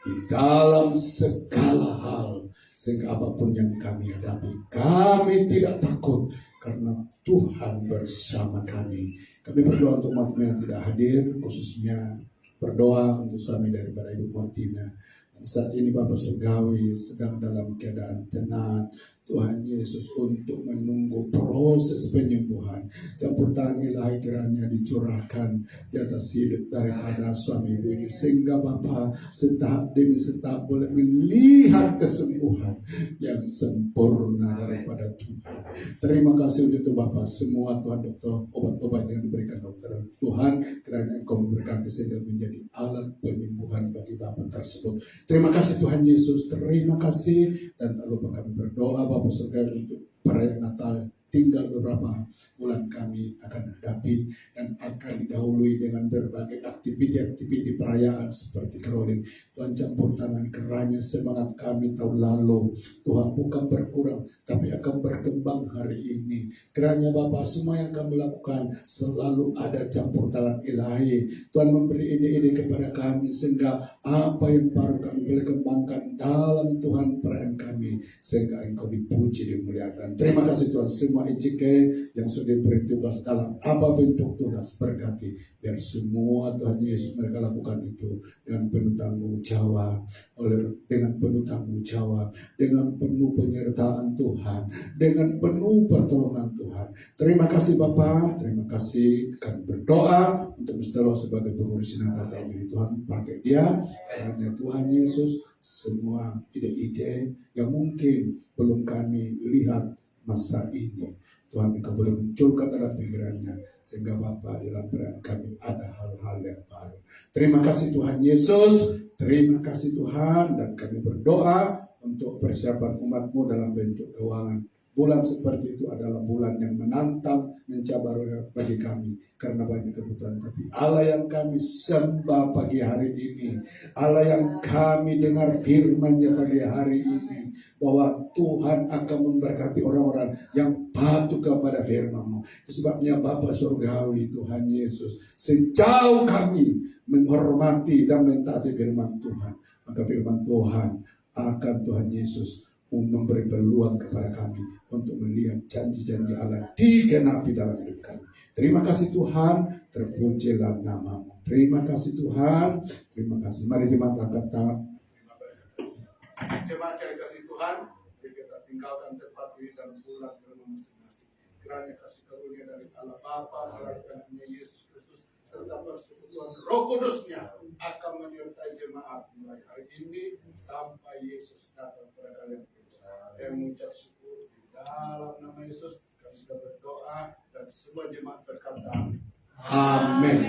di dalam segala hal, sehingga apapun yang kami hadapi, kami tidak takut karena Tuhan bersama kami. Kami berdoa untuk umat yang tidak hadir, khususnya berdoa untuk suami daripada Ibu Martina. Saat ini Bapak Surgawi sedang dalam keadaan tenang, Tuhan Yesus, untuk menunggu proses penyembuhan. Campur tangan ilahi kiranya dicurahkan di atas hidup daripada suami ibu ini, sehingga Bapa setahap demi setahap boleh melihat kesembuhan yang sempurna daripada Tuhan. Terima kasih untuk itu Bapa. Semua Tuhan dokter, obat-obat yang diberikan dokter Tuhan, kiranya Engkau memberkati sehingga menjadi alat penyembuhan bagi Bapa tersebut. Terima kasih Tuhan Yesus, terima kasih. Dan tak lupa kami berdoa Bapak Surgawi untuk perayaan Natal, tinggal beberapa bulan kami akan hadapi dan akan didahului dengan berbagai aktiviti-aktiviti perayaan seperti caroling. Tuhan campur tangan keranya semangat kami tahun lalu, Tuhan bukan berkurang tapi akan berkembang hari ini. Kiranya Bapak semua yang kami lakukan selalu ada campur tangan ilahi. Tuhan memberi ide-ide kepada kami sehingga apa yang baru kami boleh kembangkan dalam Tuhan perayaan kami, sehingga Engkau dipuji dimuliakan. Terima kasih Tuhan. Semua ICK yang sudah diberi tugas dalam apa bentuk tugas, berkati biar semua Tuhan Yesus mereka lakukan itu dengan penuh tanggung jawab, dengan penuh tanggung jawab, dengan penuh penyertaan Tuhan, dengan penuh pertolongan Tuhan. Terima kasih Bapa, terima kasih. Kami berdoa untuk Mr. Lo sebagai pengurus Natal tahun ini. Tuhan pakai dia, hanya Tuhan Yesus, semua ide-ide yang mungkin belum kami lihat masa ini, Tuhan Engkau boleh munculkan dalam pikirannya, sehingga Bapa dalam perayaan kami ada hal-hal yang baru. Terima kasih Tuhan Yesus, terima kasih Tuhan, dan kami berdoa untuk persiapan umat-Mu dalam bentuk keuangan. Bulan seperti itu adalah bulan yang menantang, mencabar bagi kami karena banyak kebutuhan. Tapi Allah yang kami sembah pagi hari ini, Allah yang kami dengar firman-Nya pagi hari ini, bahwa Tuhan akan memberkati orang-orang yang patuh kepada firman-Mu. Sebabnya Bapa Surgawi, Tuhan Yesus, sejauh kami menghormati dan mentaati firman Tuhan, maka firman Tuhan akan Tuhan Yesus memberi peluang kepada kami untuk melihat janji-janji Allah digenapi dalam hidup kami. Terima kasih Tuhan, terpujilah nama-Mu. Terima kasih Tuhan, terima kasih. Mari jemaat angkat tangan. Jemaat cari kasih Tuhan, mari kita tinggalkan tempat ini dan pulang ke rumah masing-masing. Kiranya kasih karunia dari Allah Bapa, dan Yesus Kristus, serta persekutuan Roh Kudus-Nya akan menyertai jemaat mulai hari ini sampai Yesus datang kepada kalian. Yang mengucap syukur di dalam nama Yesus, kami sudah berdoa dan semua jemaat berkata, Amin.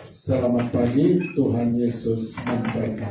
Selamat pagi, Tuhan Yesus memberkati.